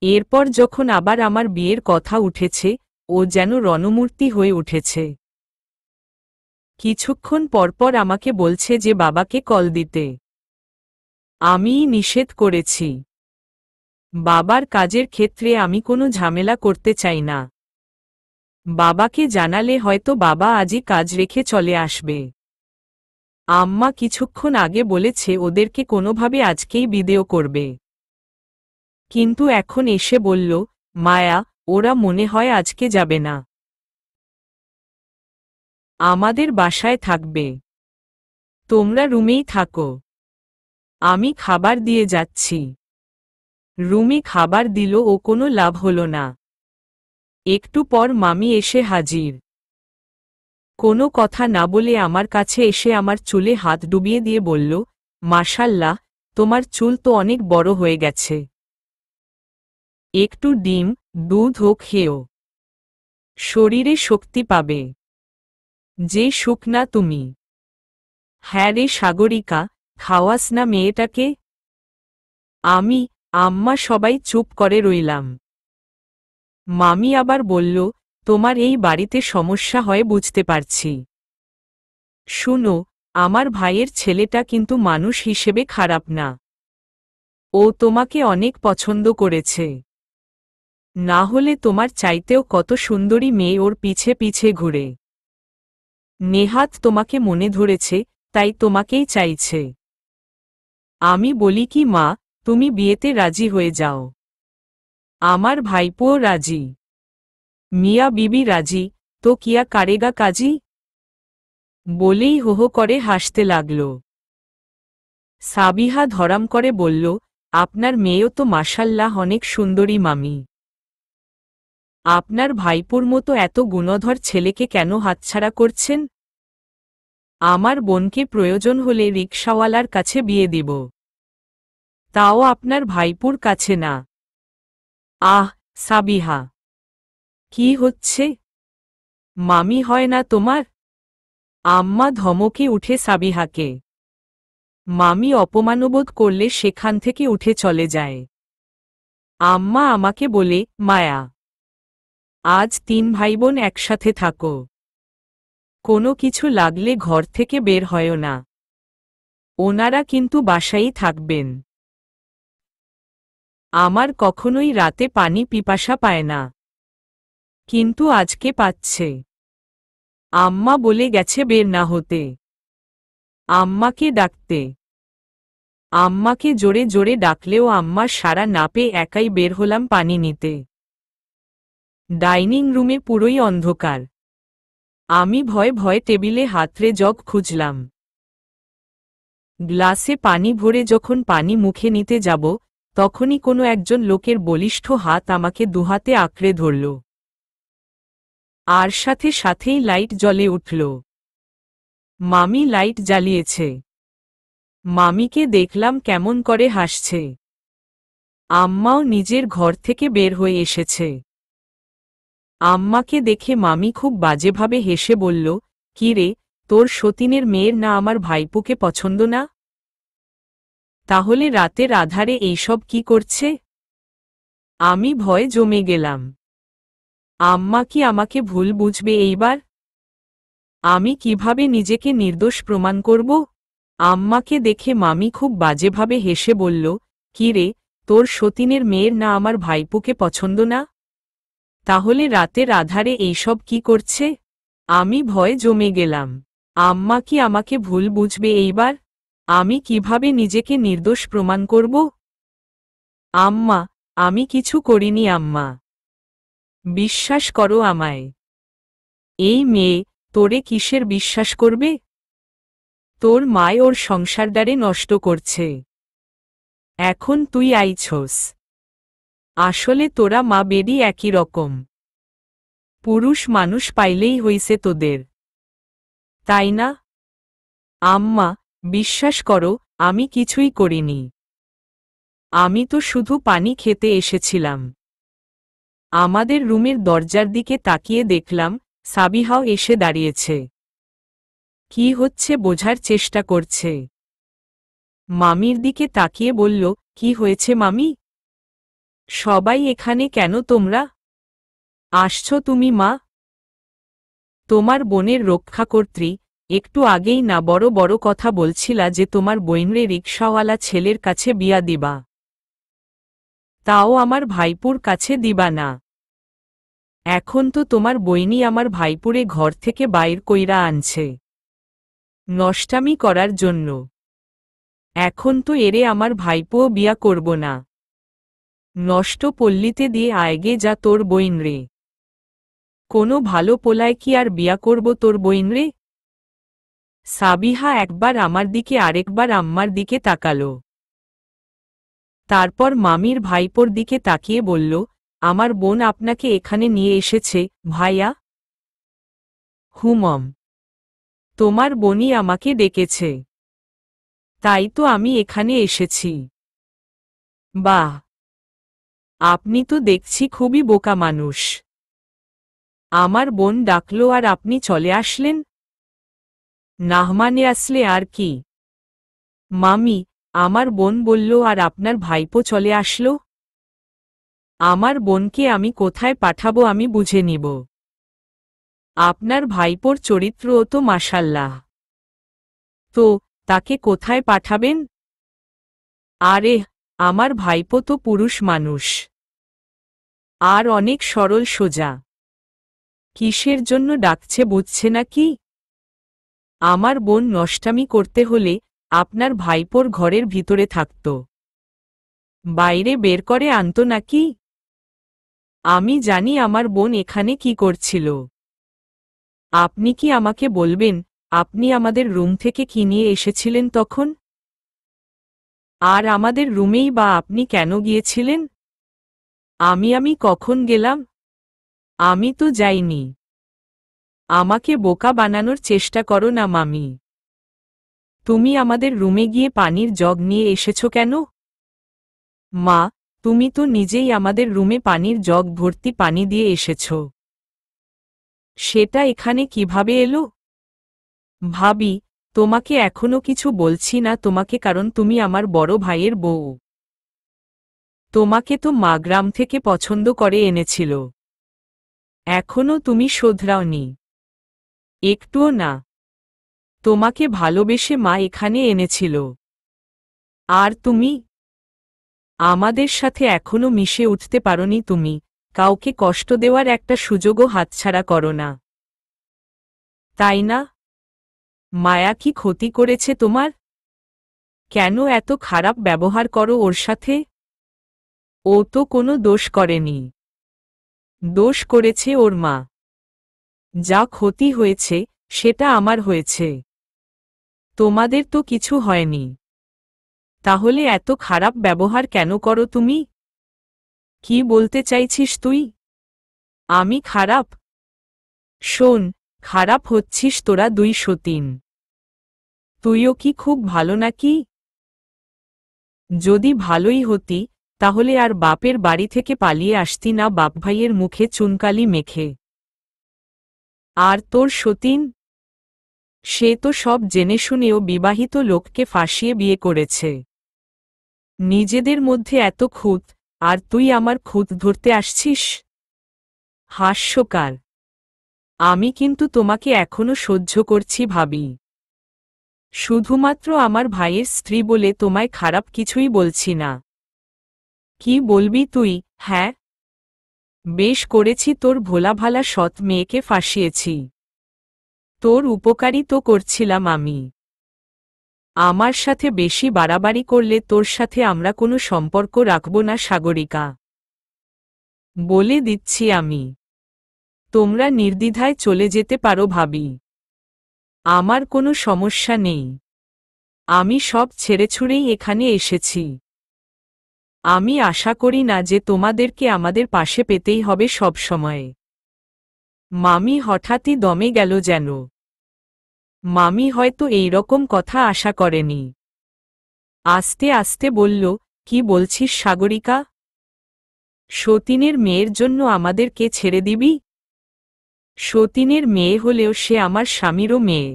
এরপর যখন আবার আমার বিয়ের কথা উঠেছে, ও যেন রণমূর্তি হয়ে উঠেছে। কিছুক্ষণ পরপর আমাকে বলছে যে বাবাকে কল দিতে। আমিই নিষেধ করেছি। বাবার কাজের ক্ষেত্রে আমি কোনো ঝামেলা করতে চাই না। বাবাকে জানালে হয়তো বাবা আজই কাজ রেখে চলে আসবে। আম্মা কিছুক্ষণ আগে বলেছে ওদেরকে কোনোভাবে আজকেই বিদেয় করবে, কিন্তু এখন এসে বলল, মায়া, ওরা মনে হয় আজকে যাবে না, আমাদের বাসায় থাকবে, তোমরা রুমেই থাকো, আমি খাবার দিয়ে যাচ্ছি। রুমে খাবার দিল ও কোনো লাভ হলো না। একটু পর মামি এসে হাজির। কোনো কথা না বলে আমার কাছে এসে আমার চুলে হাত ডুবিয়ে দিয়ে বলল, মাশাল্লাহ, তোমার চুল তো অনেক বড় হয়ে গেছে। একটু ডিম, দুধ ও খেও, শরীরে শক্তি পাবে। যে শুকনা তুমি। হ্যাঁ রে সাগরিকা, খাওয়াস না মেয়েটাকে? আমি, আম্মা সবাই চুপ করে রইলাম। মামি আবার বলল, তোমার এই বাড়িতে সমস্যা হয় বুঝতে পারছি। শুনো, আমার ভাইয়ের ছেলেটা কিন্তু মানুষ হিসেবে খারাপ না। ও তোমাকে অনেক পছন্দ করেছে। না হলে তোমার চাইতেও কত সুন্দরী মেয়ে ওর পিছে পিছে ঘুরে। নেহাত তোমাকে মনে ধরেছে, তাই তোমাকেই চাইছে। আমি বলি কি মা, তুমি বিয়েতে রাজি হয়ে যাও। আমার ভাইপোও রাজি। মিয়া বিবি রাজি, তো কিয়া কারেগা কাজী? বলেই হো হো করে হাসতে লাগল। সাবিহা ধরাম করে বলল, আপনার মেয়েও তো মাশাল্লাহ অনেক সুন্দরী মামি। আপনার ভাইপোর মতো এত গুণধর ছেলেকে কেন হাতছাড়া করছেন? আমার বোনকে প্রয়োজন হলে রিকশাওয়ালার কাছে বিয়ে দিব, তাও আপনার ভাইপুর কাছে না। আহ, সাবিহা, কি হচ্ছে? মামি হয় না তোমার? আম্মা ধমকে উঠে সাবিহাকে। মামি অপমানবোধ করলে সেখান থেকে উঠে চলে যায়। আম্মা আমাকে বলে, মায়া, আজ 3 ভাইবোন একসাথে থাকো। কোনো কিছু লাগলে ঘর থেকে বের হয় না। ওনারা কিন্তু বাসায়ই থাকবেন। আমার কখনোই রাতে পানি পিপাসা পায় না, কিন্তু আজকে পাচ্ছে। আম্মা বলে গেছে বের না হতে। আম্মাকে ডাকতে। আম্মাকে জোরে জোরে ডাকলেও আম্মার সাড়া না পেয়ে একাই বের হলাম পানি নিতে। ডাইনিং রুমে পুরোই অন্ধকার। আমি ভয়ে ভয়ে টেবিলে হাতড়ে জগ খুঁজলাম। গ্লাসে পানি ভরে যখন পানি মুখে নিতে যাব, তখনই কোনো একজন লোকের বলিষ্ঠ হাত আমাকে দুহাতে আঁকড়ে ধরল। আর সাথে সাথেই লাইট জ্বলে উঠল। মামি লাইট জ্বালিয়েছে। মামিকে দেখলাম কেমন করে হাসছে। আম্মাও নিজের ঘর থেকে বের হয়ে এসেছে। আম্মাকে দেখে মামি খুব বাজেভাবে হেসে বলল, কি রে, তোর সতীনের মেয়ের না আমার ভাইপোকে পছন্দ না? তাহলে রাতের আধারে এইসব কি করছে? আমি ভয়ে জমে গেলাম। আম্মা কি আমাকে ভুল বুঝবে এইবার? আমি কিভাবে নিজেকে নির্দোষ প্রমাণ করব? আম্মাকে দেখে মামি খুব বাজেভাবে হেসে বলল, কি রে, তোর সতীনের মেয়ের না আমার ভাইপোকে পছন্দ না? তাহলে রাতের আধারে এইসব কি করছে? আমি ভয়ে জমে গেলাম। আম্মা কি আমাকে ভুল বুঝবে এইবার? আমি কিভাবে নিজেকে নির্দোষ প্রমাণ করব? আম্মা, আমি কিছু করিনি আম্মা। বিশ্বাস করো আমায়। এই মেয়ে, তোরে কিসের বিশ্বাস করবে? তোর মায় ওর সংসারটারে নষ্ট করছে। এখন তুই আইছস। আসলে তোরা মা বেডি একই রকম। পুরুষ মানুষ পাইলেই হইছে তোদের, তাই না? আম্মা, বিশ্বাস করো, আমি কিছুই করিনি। আমি তো শুধু পানি খেতে এসেছিলাম। আমাদের রুমের দরজার দিকে তাকিয়ে দেখলাম সাবিহাও এসে দাঁড়িয়েছে। কি হচ্ছে বোঝার চেষ্টা করছে। মামির দিকে তাকিয়ে বলল, কি হয়েছে মামি? সবাই এখানে কেন? তোমরা আসছো তুমি মা? তোমার বোনের রক্ষাকর্ত্রী, একটু আগেই না বড় বড় কথা বলছিলা যে তোমার বইনরে রিকশাওয়ালা ছেলের কাছে বিয়া দিবা, তাও আমার ভাইপুর কাছে দিবা না। এখন তো তোমার বইনি আমার ভাইপুরে ঘর থেকে বাইর কইরা আনছে নষ্টামি করার জন্য। এখন তো এরে আমার ভাইপোও বিয়া করব না। নষ্ট পল্লীতে দিয়ে আয়গে যা তোর বইনরে। কোনো ভালো পোলায় কি আর বিয়া করব তোর বইনরে? সাবিহা একবার আমার দিকে আরেকবার আম্মার দিকে তাকালো। তারপর মামির ভাইপোর দিকে তাকিয়ে বলল, আমার বোন আপনাকে এখানে নিয়ে এসেছে ভাইয়া। হুমম, তোমার বোনই আমাকে ডেকেছে, তাই তো আমি এখানে এসেছি। বাহ, আপনি তো দেখছি খুবই বোকা মানুষ। আমার বোন ডাকলো আর আপনি চলে আসলেন? নাহমানে আসলে আর কি মামি, আমার বোন বলল আর আপনার ভাইপো চলে আসলো। আমার বোনকে আমি কোথায় পাঠাবো আমি বুঝে নিব। আপনার ভাইপোর চরিত্রও তো মাশাল্লাহ। তো তাকে কোথায় পাঠাবেন? আরে, আমার ভাইপো তো পুরুষ মানুষ, আর অনেক সরল সোজা। কিসের জন্য ডাকছে বুঝছে না কি? আমার বোন নষ্টামি করতে হলে আপনার ভাইপোর ঘরের ভিতরে থাকত, বাইরে বের করে আনত নাকি? আমি জানি আমার বোন এখানে কি করছিল। আপনি কি আমাকে বলবেন আপনি আমাদের রুম থেকে কি নিয়ে এসেছিলেন তখন? আর আমাদের রুমেই বা আপনি কেন গিয়েছিলেন? আমি কখন গেলাম? আমি তো যাইনি। আমাকে বোকা বানানোর চেষ্টা করো না মামি। তুমি আমাদের রুমে গিয়ে পানির জগ নিয়ে এসেছো কেন? মা, তুমি তো নিজেই আমাদের রুমে পানির জগ ভর্তি পানি দিয়ে এসেছো। সেটা এখানে কিভাবে এলো? ভাবি, তোমাকে এখনো কিছু বলছি না তোমাকে, কারণ তুমি আমার বড় ভাইয়ের বউ। তোমাকে তো মা গ্রাম থেকে পছন্দ করে এনেছিল। এখনো তুমি শোধরাওনি একটুও না। তোমাকে ভালোবেসে মা এখানে এনেছিল। আর তুমি আমাদের সাথে এখনো মিশে উঠতে পারোনি। তুমি কাউকে কষ্ট দেওয়ার একটা সুযোগও হাতছাড়া করো না, তাই না? মায়া কি ক্ষতি করেছে তোমার? কেন এত খারাপ ব্যবহার করো ওর সাথে? ও তো কোনো দোষ করেনি। দোষ করেছে ওর মা। যা ক্ষতি হয়েছে সেটা আমার হয়েছে, তোমাদের তো কিছু হয়নি। তাহলে এত খারাপ ব্যবহার কেন করো তুমি? কি বলতে চাইছিস তুই? আমি খারাপ? শোন, খারাপ হচ্ছিস তোরা দুই সতীন। তুইও কি খুব ভালো নাকি? যদি ভালোই হতি তাহলে আর বাপের বাড়ি থেকে পালিয়ে আসতি না বাপ ভাইয়ের মুখে চুনকালি মেখে। আর তোর সতীন, সে তো সব জেনে শুনেও বিবাহিত লোককে ফাঁসিয়ে বিয়ে করেছে। নিজেদের মধ্যে এত খুঁত, আর তুই আমার খুঁত ধরতে আসছিস? হাস্যকর। আমি কিন্তু তোমাকে এখনো সহ্য করছি ভাবি। শুধুমাত্র আমার ভাইয়ের স্ত্রী বলে তোমায় খারাপ কিছুই বলছি না। কি বলবি তুই? হ্যাঁ, বেশ করেছি, তোর ভোলাভালা সৎ মেয়েকে ফাঁসিয়েছি। তোর উপকারই তো করছিলাম আমি। আমার সাথে বেশি বাড়াবাড়ি করলে তোর সাথে আমরা কোনো সম্পর্ক রাখব না সাগরিকা, বলে দিচ্ছি আমি। তোমরা নির্দ্বিধায় চলে যেতে পারো ভাবি, আমার কোনো সমস্যা নেই। আমি সব ছেড়েছুড়েই এখানে এসেছি। আমি আশা করি না যে তোমাদেরকে আমাদের পাশে পেতেই হবে সব সময়ে। মামি হঠাৎই দমে গেল যেন। মামি হয়তো এই রকম কথা আশা করেনি। আস্তে আস্তে বলল, কি বলছিস সাগরিকা? সতীনের মেয়ের জন্য আমাদেরকে ছেড়ে দিবি? সতীনের মেয়ে হলেও সে আমার স্বামীরও মেয়ে।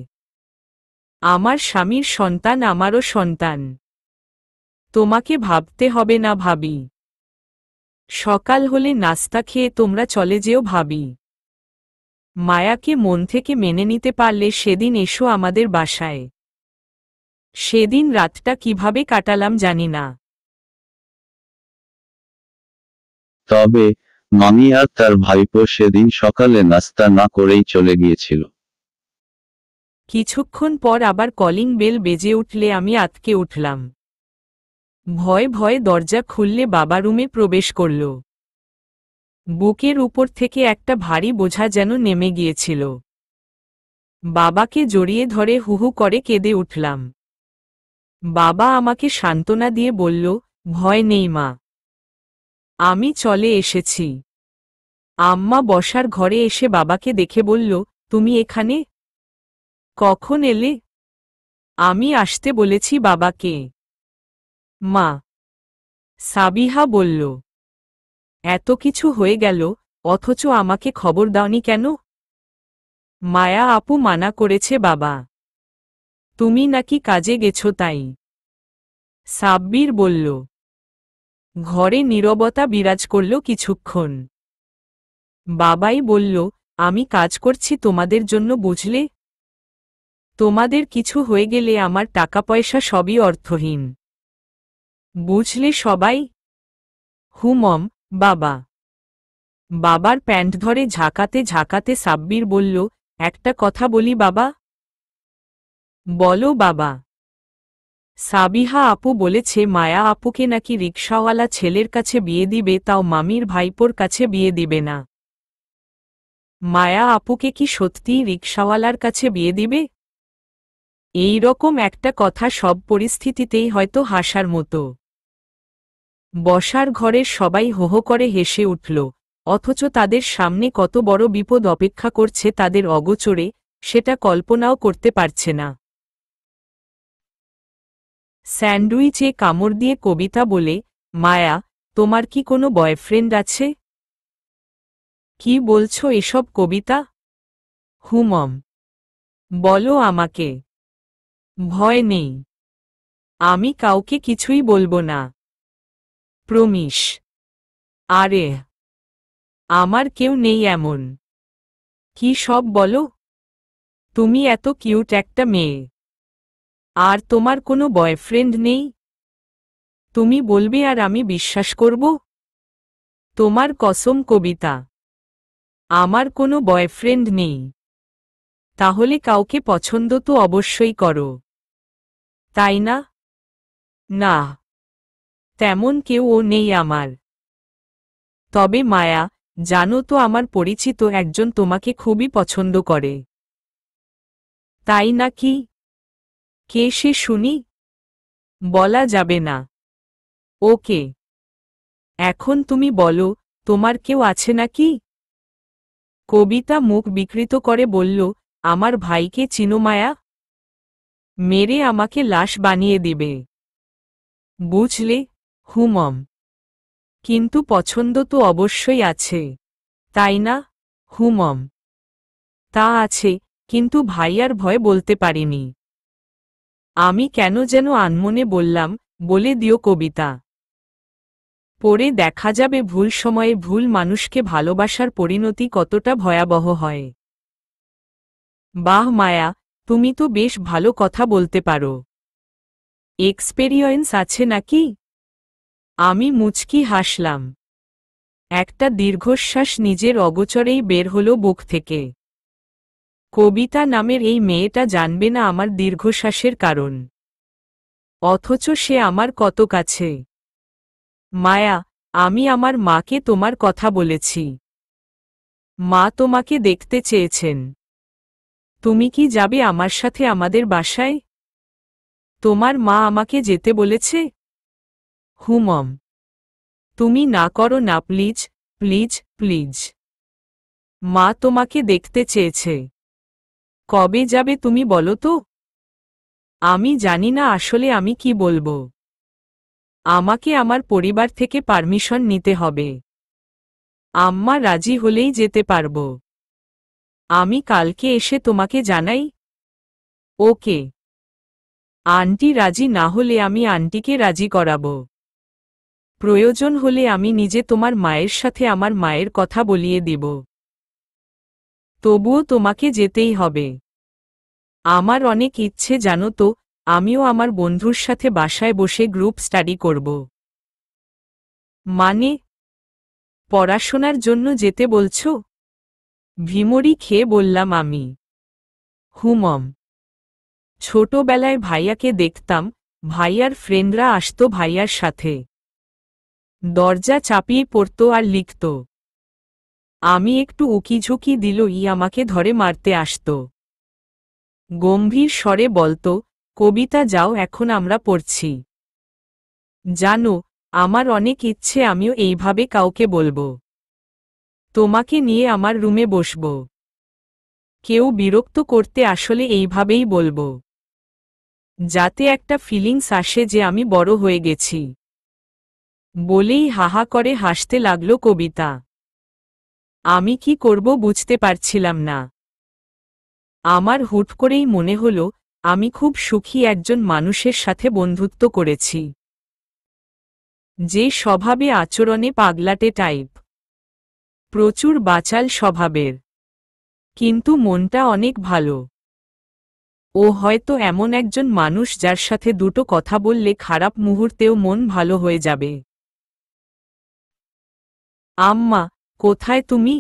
আমার স্বামীর সন্তান আমারও সন্তান। তোমাকে ভাবতে হবে না ভাবি। সকাল হলে নাস্তা খেয়ে তোমরা চলে যেও ভাবি। মায়াকে মন থেকে মেনে নিতে পারলে সেদিন এসো আমাদের বাসায়। সেদিন রাতটা কিভাবে কাটালাম জানি না। তবে মামি আর তার ভাইপো সেদিন সকালে নাস্তা না করেই চলে গিয়েছিল। কিছুক্ষণ পর আবার কলিং বেল বেজে উঠলে আমি আঁতকে উঠলাম। ভয়ে ভয়ে দরজা খুললে বাবা রুমে প্রবেশ করল। বুকের উপর থেকে একটা ভারী বোঝা যেন নেমে গিয়েছিল। বাবাকে জড়িয়ে ধরে হুহু করে কেঁদে উঠলাম। বাবা আমাকে সান্ত্বনা দিয়ে বলল, ভয় নেই মা, আমি চলে এসেছি। আম্মা বসার ঘরে এসে বাবাকে দেখে বলল, তুমি এখানে কখন এলে? আমি আসতে বলেছি বাবাকে। মা, সাবিহা বলল। এত কিছু হয়ে গেল, অথচ আমাকে খবর দাওনি কেন? মায়া আপু মানা করেছে বাবা। তুমি নাকি কাজে গেছো তাই। সাব্বির বলল। ঘরে নীরবতা বিরাজ করল কিছুক্ষণ। বাবাই বলল, আমি কাজ করছি তোমাদের জন্য, বুঝলে? তোমাদের কিছু হয়ে গেলে আমার টাকা পয়সা সবই অর্থহীন, বুঝলে সবাই? হুমম, বাবা। বাবার প্যান্ট ধরে ঝাঁকাতে ঝাঁকাতে সাব্বির বলল, একটা কথা বলি বাবা। বলো বাবা। সাবিহা আপু বলেছে মায়া আপুকে নাকি রিকশাওয়ালা ছেলের কাছে বিয়ে দিবে, তাও মামির ভাইপোর কাছে বিয়ে দিবে না। মায়া আপুকে কি সত্যিই রিকশাওয়ালার কাছে বিয়ে দিবে? এই রকম একটা কথা সব পরিস্থিতিতেই হয়তো হাসার মতো। বসার ঘরের সবাই হোহো করে হেসে উঠল, অথচ তাদের সামনে কত বড় বিপদ অপেক্ষা করছে তাদের অগোচরে, সেটা কল্পনাও করতে পারছে না। স্যান্ডউইচে কামড় দিয়ে কবিতা বলে, মায়া, তোমার কি কোনো বয়ফ্রেন্ড আছে? কি বলছো এসব কবিতা? হুমম, বলো আমাকে। ভয় নেই, আমি কাউকে কিছুই বলবো না। প্রমিস। আরে, আমার কেউ নেই এমন। কি সব বলো? তুমি এত কিউট একটা মেয়ে, আর তোমার কোনো বয়ফ্রেন্ড নেই? তুমি বলবে আর আমি বিশ্বাস করব? তোমার কসম কবিতা, আমার কোনো বয়ফ্রেন্ড নেই। তাহলে কাউকে পছন্দ তো অবশ্যই করো, তাই না? না, তেমন কেউও নেই আমার। তবে মায়া, জানো তো আমার পরিচিত একজন তোমাকে খুবই পছন্দ করে। তাই নাকি? কে সে শুনি? বলা যাবে না। ওকে। এখন তুমি বলো, তোমার কেউ আছে নাকি? কবিতা মুখ বিকৃত করে বলল, আমার ভাইকে চিনো মায়া? মেরে আমাকে লাশ বানিয়ে দিবে, বুঝলে? হুমম, কিন্তু পছন্দ তো অবশ্যই আছে, তাই না? হুমম, তা আছে, কিন্তু ভাইয়ার ভয় বলতে পারিনি। আমি কেন যেন আনমনে বললাম, বলে দিও কবিতা। পরে দেখা যাবে ভুল সময়ে ভুল মানুষকে ভালোবাসার পরিণতি কতটা ভয়াবহ হয়। বাহ মায়া, তুমি তো বেশ ভালো কথা বলতে পারো। এক্সপেরিয়েন্স আছে নাকি? আমি মুচকি হাসলাম। একটা দীর্ঘশ্বাস নিজের অগোচরেই বের হলো বুক থেকে। কবিতা নামের এই মেয়েটা জানবে না আমার দীর্ঘশ্বাসের কারণ, অথচ সে আমার কত কাছে। মায়া, আমি আমার মাকে তোমার কথা বলেছি। মা তোমাকে দেখতে চেয়েছেন। তুমি কি যাবে আমার সাথে আমাদের বাসায়? তোমার মা আমাকে যেতে বলেছে। হুমম, তুমি না করো না প্লিজ, প্লিজ, প্লিজ। মা তোমাকে দেখতে চেয়েছে। কবে যাবে তুমি বলো তো? আমি জানি না আসলে আমি কি বলবো। আমাকে আমার পরিবার থেকে পারমিশন নিতে হবে। আম্মা রাজি হলেই যেতে পারব। আমি কালকে এসে তোমাকে জানাই। ওকে। আন্টি রাজি না হলে আমি আন্টিকে রাজি করাবো। প্রয়োজন হলে আমি নিজে তোমার মায়ের সাথে আমার মায়ের কথা বলিয়ে দিব। তবুও তোমাকে যেতেই হবে। আমার অনেক ইচ্ছে জানো তো, আমিও আমার বন্ধুর সাথে বাসায় বসে গ্রুপ স্টাডি করব। মানে? পড়াশোনার জন্য যেতে বলছো? ভিমরি খেয়ে বললাম আমি। হুমম। ছোটবেলায় ভাইয়াকে দেখতাম, ভাইয়ার ফ্রেন্ডরা আসতো ভাইয়ার সাথে। দরজা চাপিয়ে পড়তো আর লিখত। আমি একটু উকিঝুঁকি দিলই আমাকে ধরে মারতে আসতো। গম্ভীর স্বরে বলতো, কবিতা যাও, এখন আমরা পড়ছি। জানো, আমার অনেক ইচ্ছে আমিও এইভাবে কাউকে বলবো। তোমাকে নিয়ে আমার রুমে বসব। কেউ বিরক্ত করতে আসলে এইভাবেই বলবো। যাতে একটা ফিলিংস আসে যে আমি বড় হয়ে গেছি। বলেই হাহা করে হাসতে লাগলো কবিতা। আমি কি করব বুঝতে পারছিলাম না। আমার হুট করেই মনে হলো, আমি খুব সুখী একজন মানুষের সাথে বন্ধুত্ব করেছি, যে স্বভাবে আচরণে পাগলাটে টাইপ, প্রচুর বাচাল স্বভাবের, কিন্তু মনটা অনেক ভালো। ও হয়তো এমন একজন মানুষ যার সাথে দুটো কথা বললে খারাপ মুহূর্তেও মন ভালো হয়ে যাবে। আম্মা, কোথায় তুমি?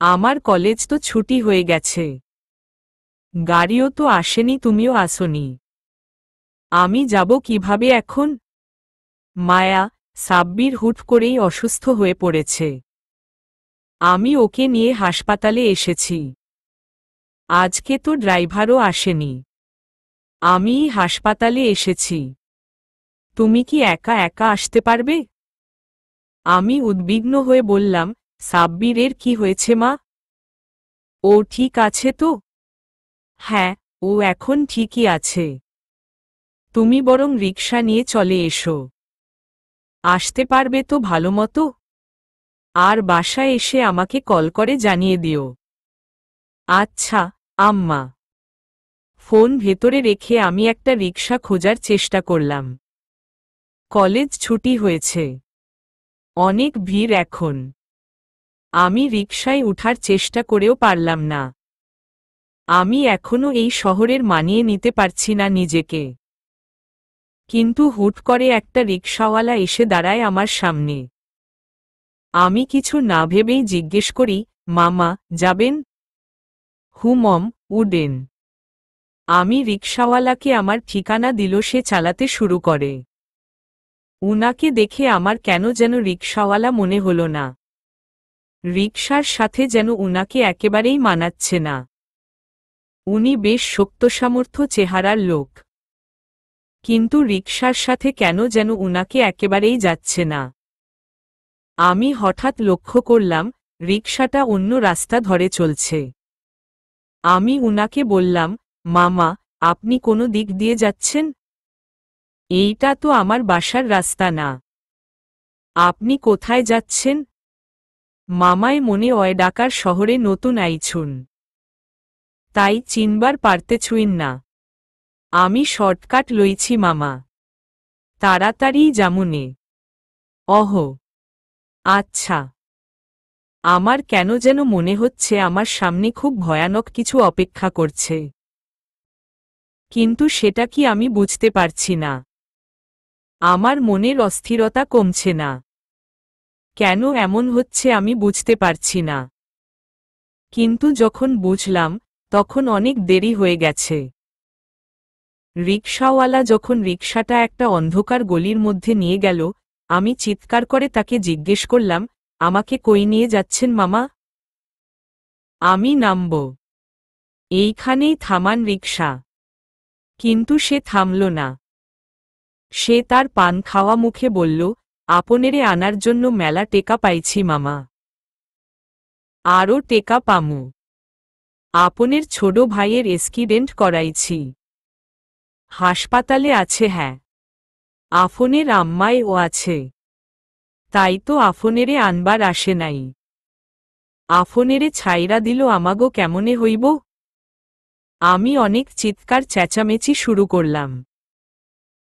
আমার কলেজ তো ছুটি হয়ে গেছে। গাড়িও তো আসেনি, তুমিও আসোনি। আমি যাব কিভাবে এখন? মায়া, সাব্বির হুট করেই অসুস্থ হয়ে পড়েছে। আমি ওকে নিয়ে হাসপাতালে এসেছি। আজকে তো ড্রাইভারও আসেনি। আমিই হাসপাতালে এসেছি। তুমি কি একা একা আসতে পারবে? আমি উদ্বিগ্ন হয়ে বললাম, সাব্বিরের কি হয়েছে মা? ও ঠিক আছে তো? হ্যাঁ, ও এখন ঠিকই আছে। তুমি বরং রিকশা নিয়ে চলে এসো। আসতে পারবে তো ভালোমতো? আর বাসায় এসে আমাকে কল করে জানিয়ে দিও। আচ্ছা, আম্মা। ফোন ভেতরে রেখে আমি একটা রিকশা খোঁজার চেষ্টা করলাম। কলেজ ছুটি হয়েছে। অনেক ভিড় এখন। আমি রিকশায় উঠার চেষ্টা করেও পারলাম না। আমি এখনো এই শহরের মানিয়ে নিতে পারছি না নিজেকে। কিন্তু হুট করে একটা রিকশাওয়ালা এসে দাঁড়ায় আমার সামনে। আমি কিছু না ভেবেই জিজ্ঞেস করি, মামা, যাবেন? মম, উডেন। আমি রিকশাওয়ালাকে আমার ঠিকানা দিল, সে চালাতে শুরু করে। উনাকে দেখে আমার কেন যেন রিকশাওয়ালা মনে হলো না। রিকশার সাথে যেন উনাকে একেবারেই মানাচ্ছে না। উনি বেশ শক্তসামর্থ্য চেহারার লোক, কিন্তু রিকশার সাথে কেন যেন উনাকে একেবারেই যাচ্ছে না। আমি হঠাৎ লক্ষ্য করলাম, রিকশাটা অন্য রাস্তা ধরে চলছে। আমি উনাকে বললাম, মামা, আপনি কোনো দিক দিয়ে যাচ্ছেন? এইটা তো আমার বাসার রাস্তা না। আপনি কোথায় যাচ্ছেন? মামায় মনে হয় ঢাকার শহরে নতুন আইছুন, তাই চিনবার পারতেছুইন না। আমি শর্টকাট লইছি মামা, তাড়াতাড়ি যামুনে। অহ, আচ্ছা। আমার কেন যেন মনে হচ্ছে আমার সামনে খুব ভয়ানক কিছু অপেক্ষা করছে, কিন্তু সেটা কি আমি বুঝতে পারছি না। আমার মনের অস্থিরতা কমছে না। কেন এমন হচ্ছে আমি বুঝতে পারছি না। কিন্তু যখন বুঝলাম, তখন অনেক দেরি হয়ে গেছে। রিকশাওয়ালা যখন রিকশাটা একটা অন্ধকার গলির মধ্যে নিয়ে গেল, আমি চিৎকার করে তাকে জিজ্ঞেস করলাম, আমাকে কই নিয়ে যাচ্ছেন মামা? আমি নামব। এইখানেই থামান রিকশা। কিন্তু সে থামল না। সে তার পান খাওয়া মুখে বলল, আপনেরে আনার জন্য মেলা টেকা পাইছি মামা। আরও টেকা পামু। আপনের ছোট ভাইয়ের এক্সিডেন্ট করাইছি। হাসপাতালে আছে। হ্যাঁ, আফনের আম্মায় ও আছে। তাই তো আফনেরে আনবার আসে নাই। আফনেরে ছাইরা দিল আমাগো কেমনে হইব। আমি অনেক চিৎকার চেঁচামেচি শুরু করলাম,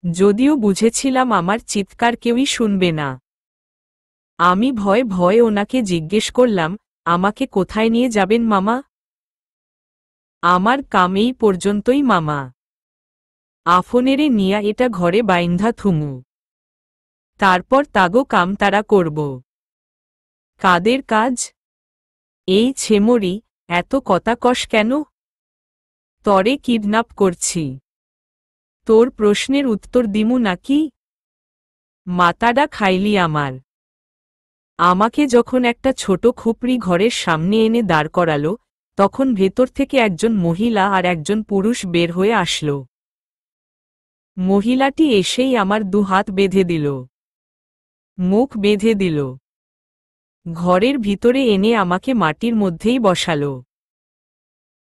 যদিও বুঝেছিলাম আমার চিৎকার কেউই শুনবে না। আমি ভয়ে ভয়ে ওনাকে জিজ্ঞেস করলাম, আমাকে কোথায় নিয়ে যাবেন মামা? আমার কাম এই পর্যন্তই মামা। আফনেরে নিয়া এটা ঘরে বাইন্ধা থুমু, তারপর তাগো কাম তারা করব। কাদের কাজ? এই ছেমরি, এত কথা কস কেন? তরে কিডন্যাপ করছি। তোর প্রশ্নের উত্তর দিমু নাকি? মাতাডা খাইলি আমার। আমাকে যখন একটা ছোট খুপড়ি ঘরের সামনে এনে দাঁড় করালো, তখন ভেতর থেকে একজন মহিলা আর একজন পুরুষ বের হয়ে আসলো। মহিলাটি এসেই আমার হাত বেঁধে দিল, মুখ বেঁধে দিল, ঘরের ভিতরে এনে আমাকে মাটির মধ্যেই বসালো।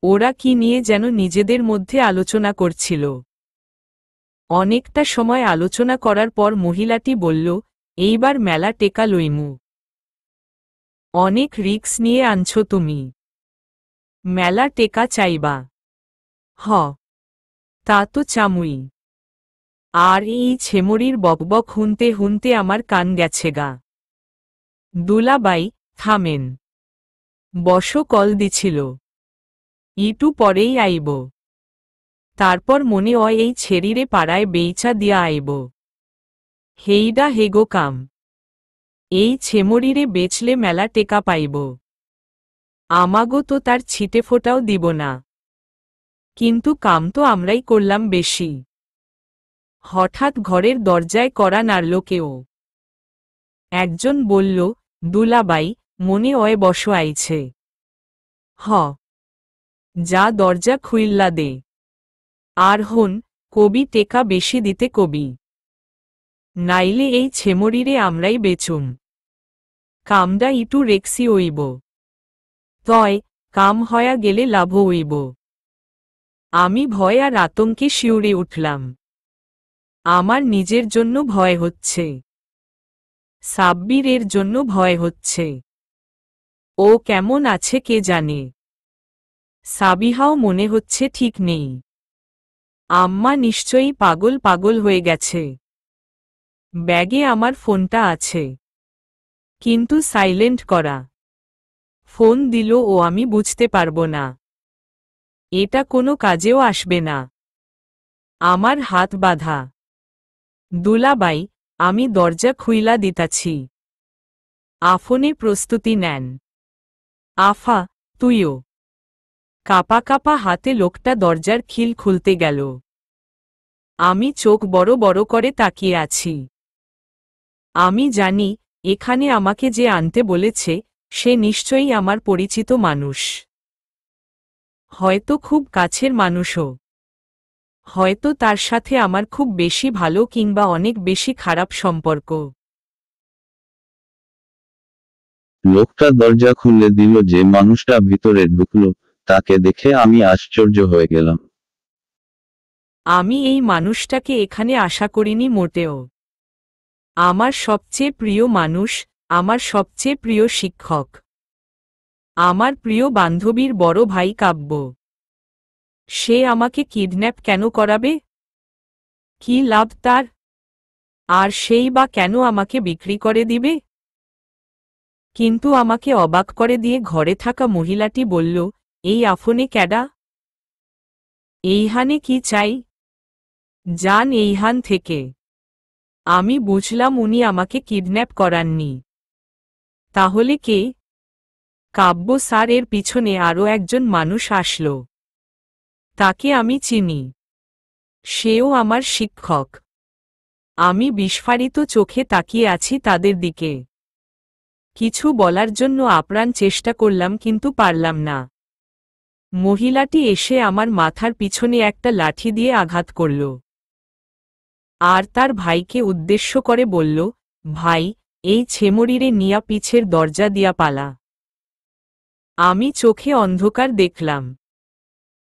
ওরা কি নিয়ে যেন নিজেদের মধ্যে আলোচনা করছিল। অনেকটা সময় আলোচনা করার পর মহিলাটি বলল, এইবার মেলা টেকা লইমু। অনেক রিক্স নিয়ে আনছো তুমি। মেলা টেকা চাইবা? হ, তা তো চামুই। আর এই ছেমরির বকবক হুনতে হুনতে আমার কান গেছে গা। দুলাবাই, থামেন। বসো, কল দিছিল। ইটু পরেই আইব। তারপর মনে হয় এই ছেড়িরে পাড়ায় বেইচা দিয়া আইব। হেইডা হেগো কাম। এই ছেমরিরে বেচলে মেলা টেকা পাইব। আমাগো তো তার ছিটে ফোটাও দিব না। কিন্তু কাম তো আমরাই করলাম বেশি। হঠাৎ ঘরের দরজায় কড়া নাড়ল কেউ। একজন বলল, দুলাবাই, মনে হয় বসো আইছে। হ, যা দরজা খুইল্লা দে। আর হন, কবি টেকা বেশি দিতে কবি। নাইলে এই ছেমরিরে আমরাই বেচুম। কামডা ইটু রেক্সি হইব। তয়, কাম হয়া গেলে লাভ হইব। আমি ভয় আর আতঙ্কে শিউরে উঠলাম। আমার নিজের জন্য ভয় হচ্ছে। সাব্বিরের জন্য ভয় হচ্ছে। ও কেমন আছে কে জানে। সাবিহাও মনে হচ্ছে ঠিক নেই। আম্মা নিশ্চয়ই পাগল পাগল হয়ে গেছে। ব্যাগে আমার ফোনটা আছে, কিন্তু সাইলেন্ট করা। ফোন দিল ও আমি বুঝতে পারবো না। এটা কোনো কাজেও আসবে না। আমার হাত বাঁধা। দুলাবাই, আমি দরজা খুইলা দিতাছি। আফনে প্রস্তুতি নেন। আফা, তুইও। কাপা কাপা হাতে লোকটা দরজার খিল খুলতে গেল। আমি চোখ বড় বড় করে তাকিয়ে আছি। আমি জানি, এখানে আমাকে যে আনতে বলেছে, সে নিশ্চয়ই আমার পরিচিত মানুষ। হয়তো খুব কাছের মানুষও। হয়তো তার সাথে আমার খুব বেশি ভালো কিংবা অনেক বেশি খারাপ সম্পর্ক। লোকটা দরজা খুলে দিল। যে মানুষটা ভিতরে ঢুকলো, তাকে দেখে আমি আশ্চর্য হয়ে গেলাম। আমি এই মানুষটাকে এখানে আশা করিনি মোটেও। আমার সবচেয়ে প্রিয় মানুষ, আমার সবচেয়ে প্রিয় শিক্ষক, আমার প্রিয় বান্ধবীর বড় ভাই কাব্য। সে আমাকে কিডন্যাপ কেন করাবে? কি লাভ তার? আর সেই বা কেন আমাকে বিক্রি করে দিবে? কিন্তু আমাকে অবাক করে দিয়ে ঘরে থাকা মহিলাটি বলল, এই আফনে ক্যাডা? এইহানে কি চাই? যান এইহান থেকে। আমি বুঝলাম উনি আমাকে কিডন্যাপ করাননি। তাহলে কে? কাব্য স্যার, এর পিছনে আরও একজন মানুষ আসল। তাকে আমি চিনি। সেও আমার শিক্ষক। আমি বিস্ফারিত চোখে তাকিয়ে আছি তাদের দিকে। কিছু বলার জন্য আপ্রাণ চেষ্টা করলাম, কিন্তু পারলাম না। মহিলাটি এসে আমার মাথার পিছনে একটা লাঠি দিয়ে আঘাত করল। আর তার ভাইকে উদ্দেশ্য করে বলল, ভাই, এই ছেমরিরে নিয়া পিছের দরজা দিয়া পালা। আমি চোখে অন্ধকার দেখলাম।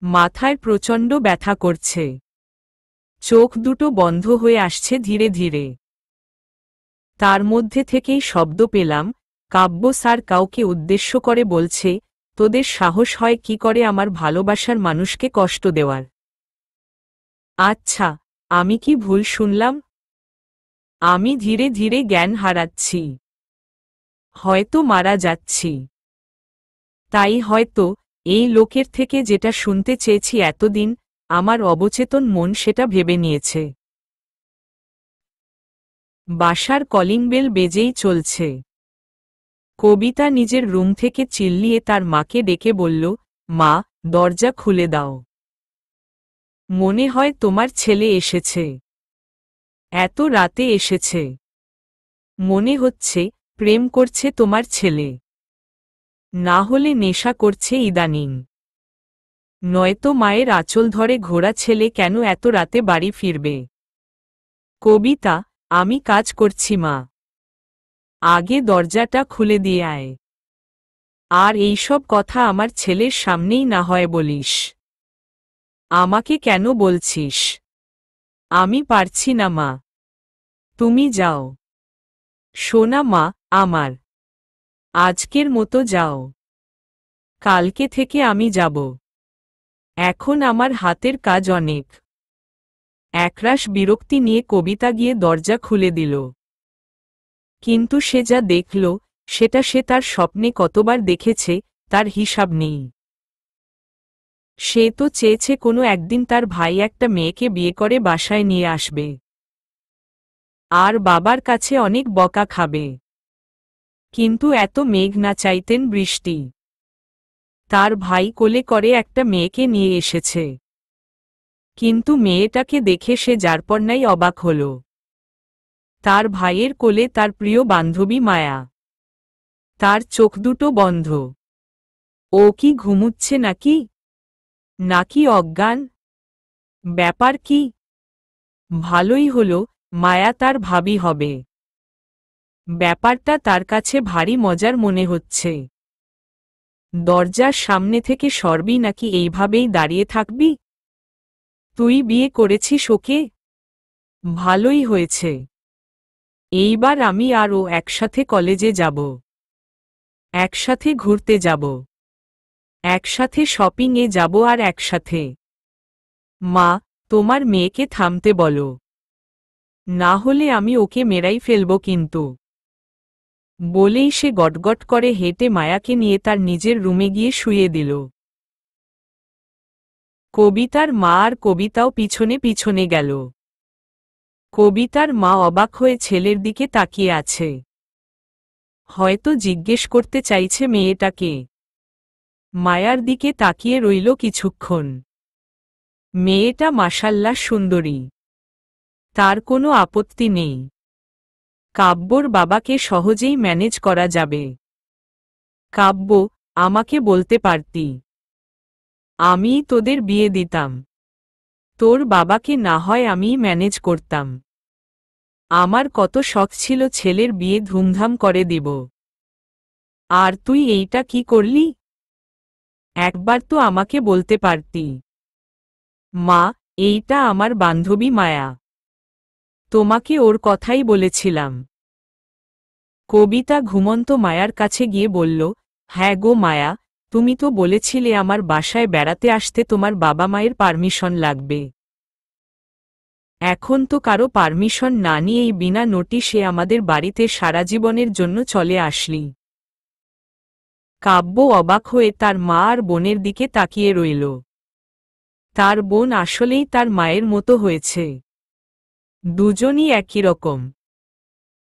মাথায় প্রচণ্ড ব্যথা করছে। চোখ দুটো বন্ধ হয়ে আসছে ধীরে ধীরে। তার মধ্যে থেকেই শব্দ পেলাম, কাব্য স্যার কাউকে উদ্দেশ্য করে বলছে, তোদের সাহস হয় কি করে আমার ভালোবাসার মানুষকে কষ্ট দেওয়ার? আচ্ছা, আমি কি ভুল শুনলাম? আমি ধীরে ধীরে জ্ঞান হারাচ্ছি, হয়তো মারা যাচ্ছি। তাই হয়তো এই লোকের থেকে যেটা শুনতে চেয়েছি এতদিন, আমার অবচেতন মন সেটা ভেবে নিয়েছে। বাসার কলিং বেল বেজেই চলছে। কবিতা নিজের রুম থেকে চিল্লিয়ে তার মাকে ডেকে বলল, মা, দরজা খুলে দাও। মনে হয় তোমার ছেলে এসেছে। এত রাতে এসেছে। মনে হচ্ছে প্রেম করছে তোমার ছেলে। না হলে নেশা করছে ইদানিং। নয়তো মায়ের আঁচল ধরে ঘোড়া ছেলে কেন এত রাতে বাড়ি ফিরবে? কবিতা, আমি কাজ করছি মা। আগে দরজাটা খুলে দিয়ে আয়। আর এইসব কথা আমার ছেলের সামনেই না হয় বলিস। আমাকে কেন বলছিস? আমি পারছি না মা। তুমি যাও। শোনা মা আমার, আজকের মতো যাও। কালকে থেকে আমি যাব। এখন আমার হাতের কাজ অনেক। একরাশ বিরক্তি নিয়ে কবিতা গিয়ে দরজা খুলে দিল। কিন্তু সে যা দেখল, সেটা সে তার স্বপ্নে কতবার দেখেছে, তার হিসাব নেই। সে তো চেয়েছে কোনো একদিন তার ভাই একটা মেয়েকে বিয়ে করে বাসায় নিয়ে আসবে। আর বাবার কাছে অনেক বকা খাবে। কিন্তু এত মেঘ না চাইতেন বৃষ্টি। তার ভাই কোলে করে একটা মেয়েকে নিয়ে এসেছে। কিন্তু মেয়েটাকে দেখে সে যারপরনাই অবাক হল। তার ভাইয়ের কোলে তার প্রিয় বান্ধবী মায়া। তার চোখ দুটো বন্ধ। ও কি ঘুমুচ্ছে নাকি? নাকি অজ্ঞান? ব্যাপার কি? ভালোই হলো, মায়া তার ভাবি হবে। ব্যাপারটা তার কাছে ভারী মজার মনে হচ্ছে। দরজার সামনে থেকে সরবি নাকি এইভাবেই দাঁড়িয়ে থাকবি? তুই বিয়ে করেছিস ওকে? ভালোই হয়েছে। এইবার আমি আর ও একসাথে কলেজে যাব। একসাথে ঘুরতে যাব। একসাথে শপিংয়ে যাব আর একসাথে। মা, তোমার মেয়েকে থামতে বলো। না হলে আমি ওকে মেরাই ফেলব কিন্তু। বলেই সে গটগট করে হেঁটে মায়াকে নিয়ে তার নিজের রুমে গিয়ে শুয়ে দিল। কবিতার মা আর কবিতাও পিছনে পিছনে গেল। কবিতার মা অবাক হয়ে ছেলের দিকে তাকিয়ে আছে। হয়তো জিজ্ঞেস করতে চাইছে মেয়েটাকে। মায়ার দিকে তাকিয়ে রইল কিছুক্ষণ। মেয়েটা মাশাল্লাহ সুন্দরী। তার কোনো আপত্তি নেই। কাব্যর বাবাকে সহজেই ম্যানেজ করা যাবে। কাব্য, আমাকে বলতে পারতি। আমিই তোদের বিয়ে দিতাম। তোর বাবাকে না হয় আমিই ম্যানেজ করতাম। আমার কত শখ ছিল ছেলের বিয়ে ধুমধাম করে দিব। আর তুই এইটা কি করলি? একবার তো আমাকে বলতে পারতি। মা, এইটা আমার বান্ধবী মায়া। তোমাকে ওর কথাই বলেছিলাম। কবিতা ঘুমন্ত মায়ার কাছে গিয়ে বলল, হ্যাঁ গো মায়া, তুমি তো বলেছিলে আমার বাসায় বেড়াতে আসতে তোমার বাবা মায়ের পারমিশন লাগবে। এখন তো কারো পারমিশন না নিয়েই বিনা নোটিশে আমাদের বাড়িতে সারা জীবনের জন্য চলে আসলি। কাব্য অবাক হয়ে তার মা আর বোনের দিকে তাকিয়ে রইল। তার বোন আসলেই তার মায়ের মতো হয়েছে। দুজনই একই রকম।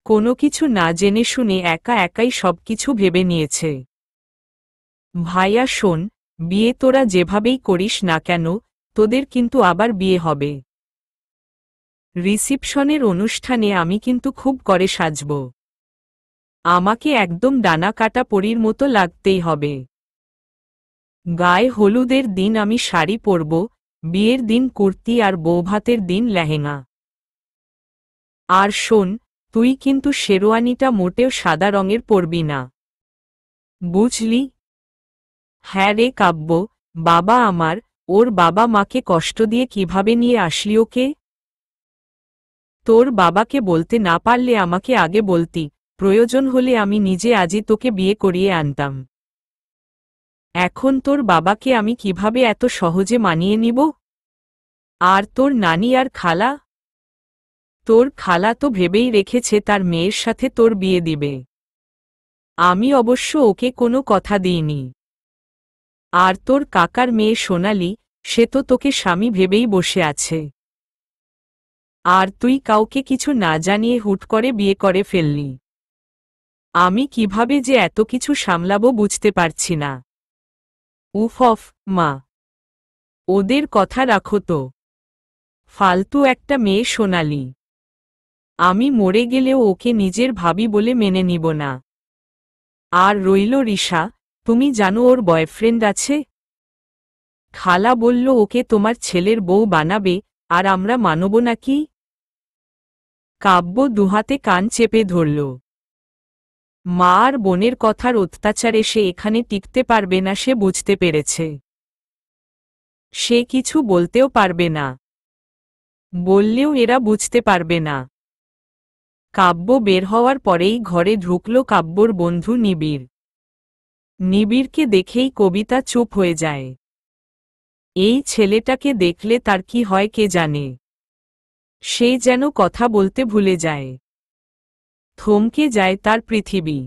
কোনো কিছু না জেনে শুনে একা একাই সবকিছু ভেবে নিয়েছে। ভাইয়া শোন, বিয়ে তোরা যেভাবেই করিস না কেন, তোদের কিন্তু আবার বিয়ে হবে। রিসিপশনের অনুষ্ঠানে আমি কিন্তু খুব করে সাজব। আমাকে একদম ডানা কাটা পরীর মতো লাগতেই হবে। গায়ে হলুদের দিন আমি শাড়ি পরব, বিয়ের দিন কুর্তি আর বৌভাতের দিন লেহেঙ্গা। আর শোন, তুই কিন্তু শেরওয়ানিটা মোটেও সাদা রঙের পরবি না। বুঝলি? হ্যাঁ রে কাব্য, বাবা আমার, ওর বাবা মাকে কষ্ট দিয়ে কিভাবে নিয়ে আসলি ওকে? তোর বাবাকে বলতে না পারলে আমাকে আগে বলতি, প্রয়োজন হলে আমি নিজে আজই তোকে বিয়ে করিয়ে আনতাম। এখন তোর বাবাকে আমি কিভাবে এত সহজে মানিয়ে নিব? আর তোর নানি আর খালা? তোর খালা তো ভেবেই রেখেছে তার মেয়ের সাথে তোর বিয়ে দিবে। আমি অবশ্য ওকে কোনো কথা দিইনি। আর তোর কাকার মেয়ে সোনালি, সে তো তোকে স্বামী ভেবেই বসে আছে। আর তুই কাউকে কিছু না জানিয়ে হুট করে বিয়ে করে ফেললি। আমি কিভাবে যে এত কিছু সামলাবো বুঝতে পারছি না। উফ, মা, ওদের কথা রাখো তো। ফালতু একটা মেয়ে সোনালি। আমি মরে গেলেও ওকে নিজের ভাবি বলে মেনে নিব না। আর রইল রিশা, তুমি জানো ওর বয়ফ্রেন্ড আছে? খালা বলল ওকে তোমার ছেলের বউ বানাবে, আর আমরা মানব নাকি? কাব্য দুহাতে কান চেপে ধরল। মা আর বোনের কথার অত্যাচারে সে এখানে টিকতে পারবে না, সে বুঝতে পেরেছে। সে কিছু বলতেও পারবে না। বললেও এরা বুঝতে পারবে না। কাব্য বের হওয়ার পরেই ঘরে ঢুকল কাব্যর বন্ধু নিবিড়। নিবিড়কে দেখেই কবিতা চুপ হয়ে যায়। এই ছেলেটাকে দেখলে তার কি হয় কে জানে। সে যেন কথা বলতে ভুলে যায়। থমকে যায় তার পৃথিবী।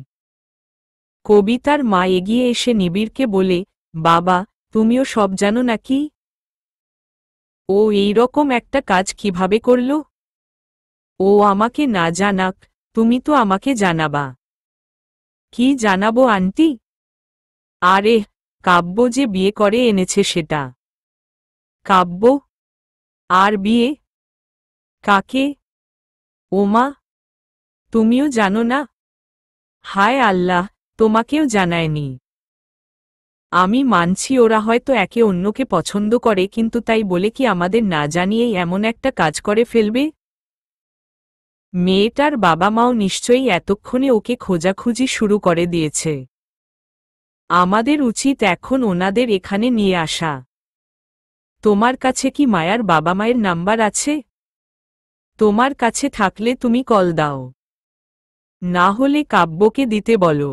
কবিতার মা এগিয়ে এসে নিবিড়কে বলে, বাবা, তুমিও সব জানো নাকি? ও এইরকম একটা কাজ কিভাবে করল? ও আমাকে না জানাক, তুমি তো আমাকে জানাবা। কি জানাবো আন্টি? আরে, কাব্য যে বিয়ে করে এনেছে সেটা। কাব্য? আর বিয়ে? কাকে? ওমা, তুমিও জানো না? হায় আল্লাহ, তোমাকেও জানায়নি। আমি মানছি ওরা হয়তো একে অন্যকে পছন্দ করে, কিন্তু তাই বলে কি আমাদের না জানিয়েই এমন একটা কাজ করে ফেলবে? মেয়েটার বাবা মাও নিশ্চয়ই এতক্ষণে ওকে খোঁজাখুঁজি শুরু করে দিয়েছে। আমাদের উচিত এখন ওনাদের এখানে নিয়ে আসা। তোমার কাছে কি মায়ার বাবা মায়ের নাম্বার আছে? তোমার কাছে থাকলে তুমি কল দাও। না হলে কাব্যকে দিতে বলো।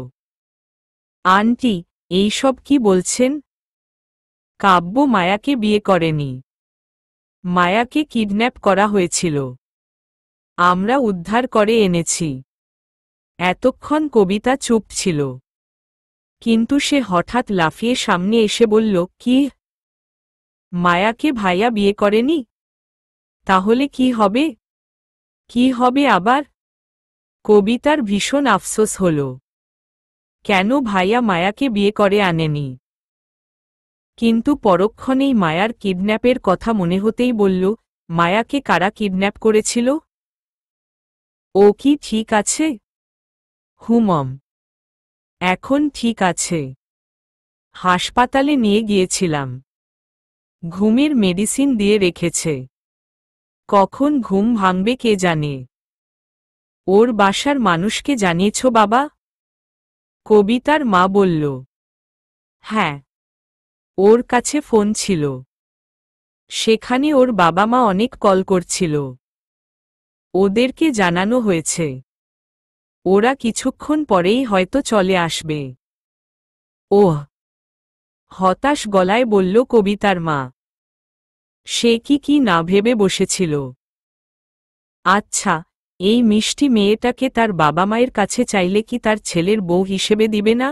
আন্টি, এইসব কি বলছেন? কাব্য মায়াকে বিয়ে করেনি। মায়াকে কিডন্যাপ করা হয়েছিল। আমরা উদ্ধার করে এনেছি। এতক্ষণ কবিতা চুপ ছিল। কিন্তু সে হঠাৎ লাফিয়ে সামনে এসে বলল, কি? মায়াকে ভাইয়া বিয়ে করেনি? তাহলে কি হবে? কি হবে আবার? কবিতার ভীষণ আফসোস হল। কেন ভাইয়া মায়াকে বিয়ে করে আনেনি? কিন্তু পরক্ষণেই মায়ার কিডন্যাপের কথা মনে হতেই বলল, মায়াকে কারা কিডন্যাপ করেছিল? ও কি ঠিক আছে? হুমম। এখন ঠিক আছে। হাসপাতালে নিয়ে গিয়েছিলাম। ঘুমের মেডিসিন দিয়ে রেখেছে। কখন ঘুম ভাঙবে কে জানে। ওর বাসার মানুষকে জানিয়েছ বাবা? কবিতার মা বলল। হ্যাঁ, ওর কাছে ফোন ছিল। সেখানে ওর বাবা মা অনেক কল করছিল। ওদেরকে জানানো হয়েছে। ওরা কিছুক্ষণ পরেই হয়তো চলে আসবে। ওহ, হতাশ গলায় বলল কবিতার মা। সে কি না ভেবে বসেছিল। আচ্ছা, এই মিষ্টি মেয়েটাকে তার বাবা মায়ের কাছে চাইলে কি তার ছেলের বউ হিসেবে দিবে না?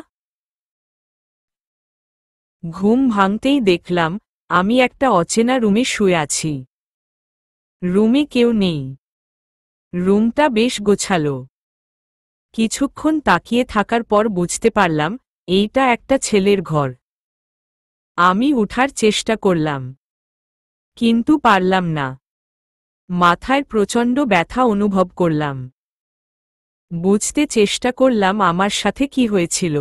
ঘুম ভাঙতেই দেখলাম আমি একটা অচেনা রুমে শুয়ে আছি। রুমে কেউ নেই। রুমটা বেশ গোছালো। কিছুক্ষণ তাকিয়ে থাকার পর বুঝতে পারলাম এইটা একটা ছেলের ঘর। আমি উঠার চেষ্টা করলাম, কিন্তু পারলাম না। মাথায় প্রচণ্ড ব্যথা অনুভব করলাম। বুঝতে চেষ্টা করলাম আমার সাথে কি হয়েছিল।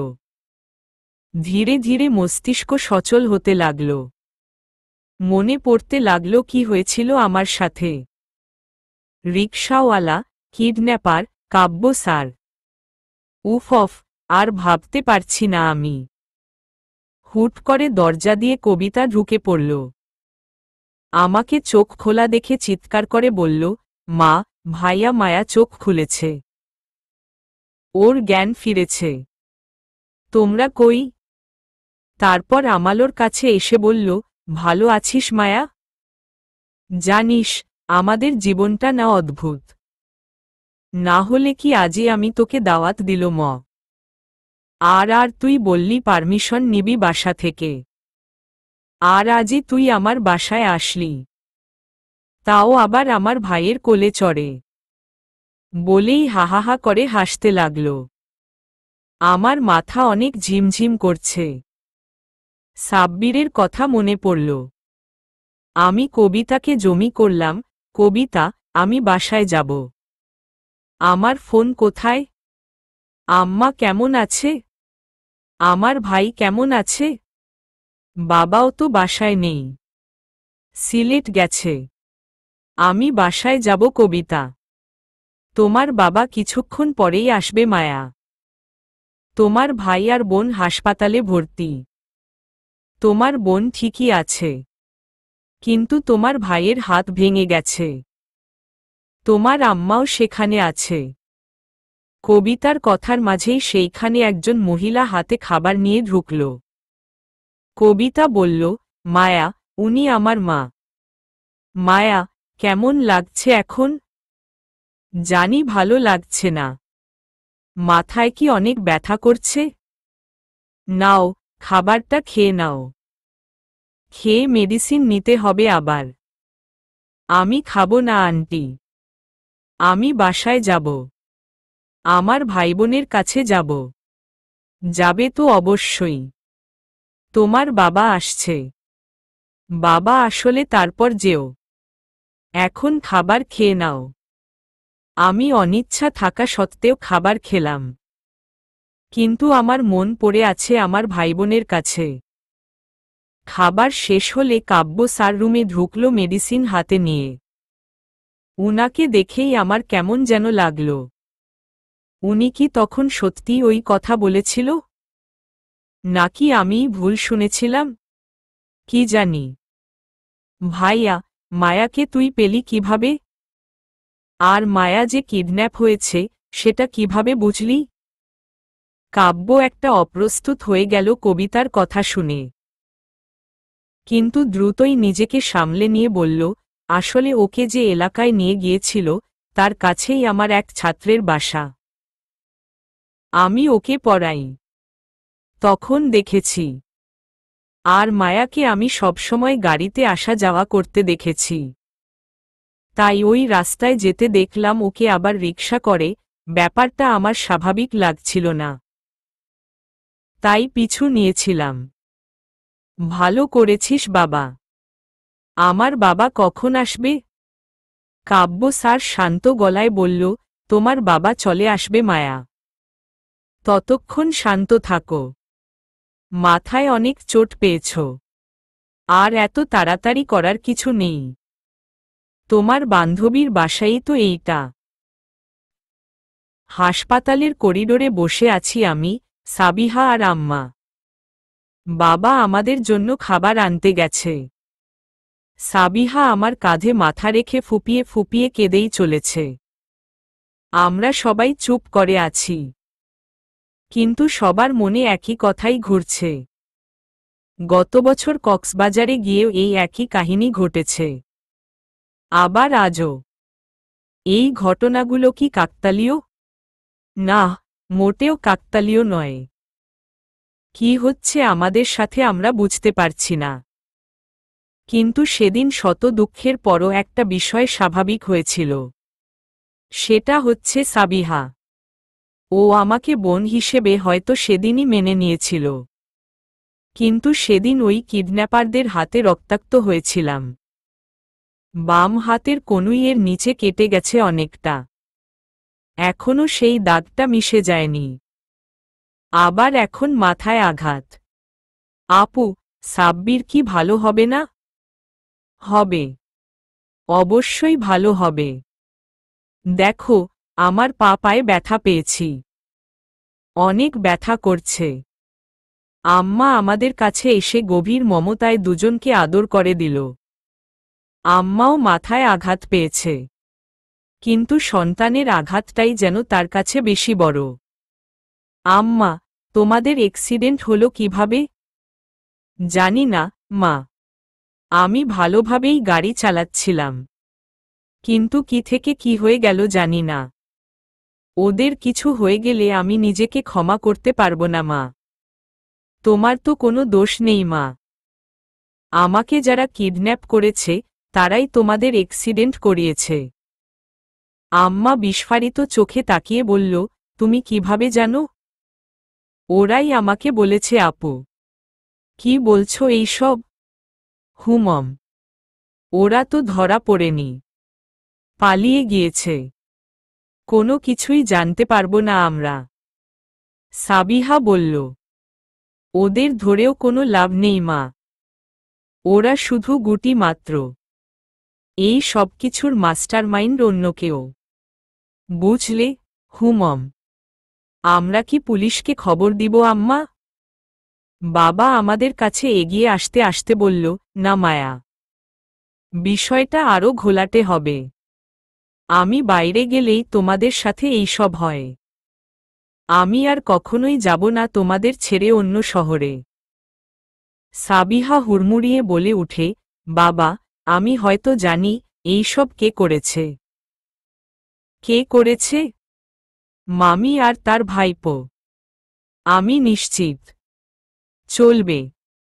ধীরে ধীরে মস্তিষ্ক সচল হতে লাগল। মনে পড়তে লাগল কি হয়েছিল আমার সাথে। রিকশাওয়ালা, কিডন্যাপার, কাব্য স্যার। উফ, আর ভাবতে পারছি না আমি। হুট করে দরজা দিয়ে কবিতা ঢুকে পড়ল। আমাকে চোখ খোলা দেখে চিৎকার করে বলল, মা, ভাইয়া মায়া চোখ খুলেছে। ওর জ্ঞান ফিরেছে। তোমরা কই? তারপর আমালোর কাছে এসে বলল, ভালো আছিস মায়া? জানিস, আমাদের জীবনটা না অদ্ভুত। না হলে কি আজই আমি তোকে দাওয়াত দিল ম। আর তুই বললি পারমিশন নিবি বাসা থেকে। আর আজই তুই আমার বাসায় আসলি। তাও আবার আমার ভাইয়ের কোলে চড়ে। বলেই হাহাহা করে হাসতে লাগল। আমার মাথা অনেক ঝিমঝিম করছে। সাব্বিরের কথা মনে পড়ল। আমি কবিতাকে জমি করলাম, কবিতা, আমি বাসায় যাব। আমার ফোন কোথায়? আম্মা কেমন আছে? আমার ভাই কেমন আছে? বাবাও তো বাসায় নেই। সিলেট গেছে। আমি বাসায় যাব কবিতা। তোমার বাবা কিছুক্ষণ পরেই আসবে মায়া। তোমার ভাই আর বোন হাসপাতালে ভর্তি। তোমার বোন ঠিকই আছে। কিন্তু তোমার ভাইয়ের হাত ভেঙে গেছে। তোমার আম্মাও সেখানে আছে। কবিতার কথার মাঝেই সেইখানে একজন মহিলা হাতে খাবার নিয়ে ঢুকল। কবিতা বলল, মায়া, উনি আমার মা। মায়া, কেমন লাগছে এখন? জানি ভালো লাগছে না। মাথায় কি অনেক ব্যথা করছে? নাও, খাবারটা খেয়ে নাও। খেয়ে মেডিসিন নিতে হবে আবার। আমি খাবো না আন্টি। আমি বাসায় যাব। আমার ভাইবোনের কাছে যাব। যাবে তো অবশ্যই। তোমার বাবা আসছে। বাবা আসলে তারপর যেও। এখন খাবার খেয়ে নাও। আমি অনিচ্ছা থাকা সত্ত্বেও খাবার খেলাম। কিন্তু আমার মন পড়ে আছে আমার ভাইবোনের কাছে। খাবার শেষ হলে কাব্য স্যার রুমে ঢুকল মেডিসিন হাতে নিয়ে। উনাকে দেখেই আমার কেমন যেন লাগল। উনি কি তখন সত্যি ওই কথা বলেছিল? নাকি আমি ভুল শুনেছিলাম? কি জানি। ভাইয়া, মায়াকে তুই পেলি কিভাবে? আর মায়া যে কিডন্যাপ হয়েছে, সেটা কিভাবে বুঝলি? কাব্য একটা অপ্রস্তুত হয়ে গেল কবিতার কথা শুনে। কিন্তু দ্রুতই নিজেকে সামলে নিয়ে বলল, আসলে ওকে যে এলাকায় নিয়ে গিয়েছিল, তার কাছেই আমার এক ছাত্রের বাসা। আমি ওকে পড়াই। তখন দেখেছি। আর মায়াকে আমি সবসময় গাড়িতে আসা যাওয়া করতে দেখেছি। তাই ওই রাস্তায় যেতে দেখলাম ওকে আবার রিকশা করে, ব্যাপারটা আমার স্বাভাবিক লাগছিল না। তাই পিছু নিয়েছিলাম। ভালো করেছিস বাবা। আমার বাবা কখন আসবে? কাব্য স্যার শান্ত গলায় বলল, তোমার বাবা চলে আসবে মায়া। ততক্ষণ শান্ত থাকো। মাথায় অনেক চোট পেয়েছ। আর এত তাড়াতাড়ি করার কিছু নেই। তোমার বান্ধবীর বাসাই তো এইটা। হাসপাতালের করিডোরে বসে আছি আমি, সাবিহা আর আম্মা। বাবা আমাদের জন্য খাবার আনতে গেছে। সাবিহা আমার কাঁধে মাথা রেখে ফুপিয়ে ফুপিয়ে কেঁদেই চলেছে। আমরা সবাই চুপ করে আছি। কিন্তু সবার মনে একই কথাই ঘুরছে। গত বছর কক্সবাজারে গিয়েও এই একই কাহিনী ঘটেছে। আবার আজও। এই ঘটনাগুলো কি কাকতালীয়? না, মোটেও কাকতালীয় নয়। কি হচ্ছে আমাদের সাথে আমরা বুঝতে পারছি না। কিন্তু সেদিন শত দুঃখের পরও একটা বিষয় স্বাভাবিক হয়েছিল। সেটা হচ্ছে সাবিহা। ও আমাকে বোন হিসেবে হয়তো সেদিনই মেনে নিয়েছিল। কিন্তু সেদিন ওই কিডন্যাপারদের হাতে রক্তাক্ত হয়েছিলাম। বাম হাতের কনুইয়ের নিচে কেটে গেছে অনেকটা। এখনও সেই দাগটা মিশে যায়নি। আবার এখন মাথায় আঘাত। আপু, সাব্বির কি ভালো হবে না? হবে। অবশ্যই ভালো হবে। দেখো, আমার পা পায়ে ব্যথা পেয়েছি। অনেক ব্যথা করছে। আম্মা আমাদের কাছে এসে গভীর মমতায় দুজনকে আদর করে দিল। আম্মাও মাথায় আঘাত পেয়েছে। কিন্তু সন্তানের আঘাতটাই যেন তার কাছে বেশি বড়। আম্মা, তোমাদের অ্যাক্সিডেন্ট হলো কিভাবে? জানি না, মা। আমি ভালোভাবেই গাড়ি চালাচ্ছিলাম, কিন্তু কি থেকে কি হয়ে গেল জানি না। ওদের কিছু হয়ে গেলে আমি নিজেকে ক্ষমা করতে পারবো না মা। তোমার তো কোনো দোষ নেই মা। আমাকে যারা কিডন্যাপ করেছে তারাই তোমাদের অ্যাক্সিডেন্ট করিয়েছে। আম্মা বিস্ফারিত চোখে তাকিয়ে বলল, তুমি কিভাবে জানো? ওরাই আমাকে বলেছে আপু। কি বলছো এইসব? হুমম, ওরা তো ধরা পড়েনি, পালিয়ে গিয়েছে। কোনো কিছুই জানতে পারবো না আমরা। সাবিহা বলল, ওদের ধরেও কোনো লাভ নেই মা। ওরা শুধু গুটি মাত্র। এই সবকিছুর মাস্টারমাইন্ড অন্য কেউ। বুঝলে? হুমম, আমরা কি পুলিশকে খবর দিব আম্মা? বাবা আমাদের কাছে এগিয়ে আসতে আসতে বলল, না মায়া, বিষয়টা আরও ঘোলাটে হবে। আমি বাইরে গেলেই তোমাদের সাথে এইসব হয়। আমি আর কখনোই যাব না তোমাদের ছেড়ে অন্য শহরে। সাবিহা হুড়মুড়িয়ে বলে উঠে, বাবা, আমি হয়তো জানি এইসব কে করেছে। কে করেছে? মামি আর তার ভাইপো। আমি নিশ্চিত। চলবে।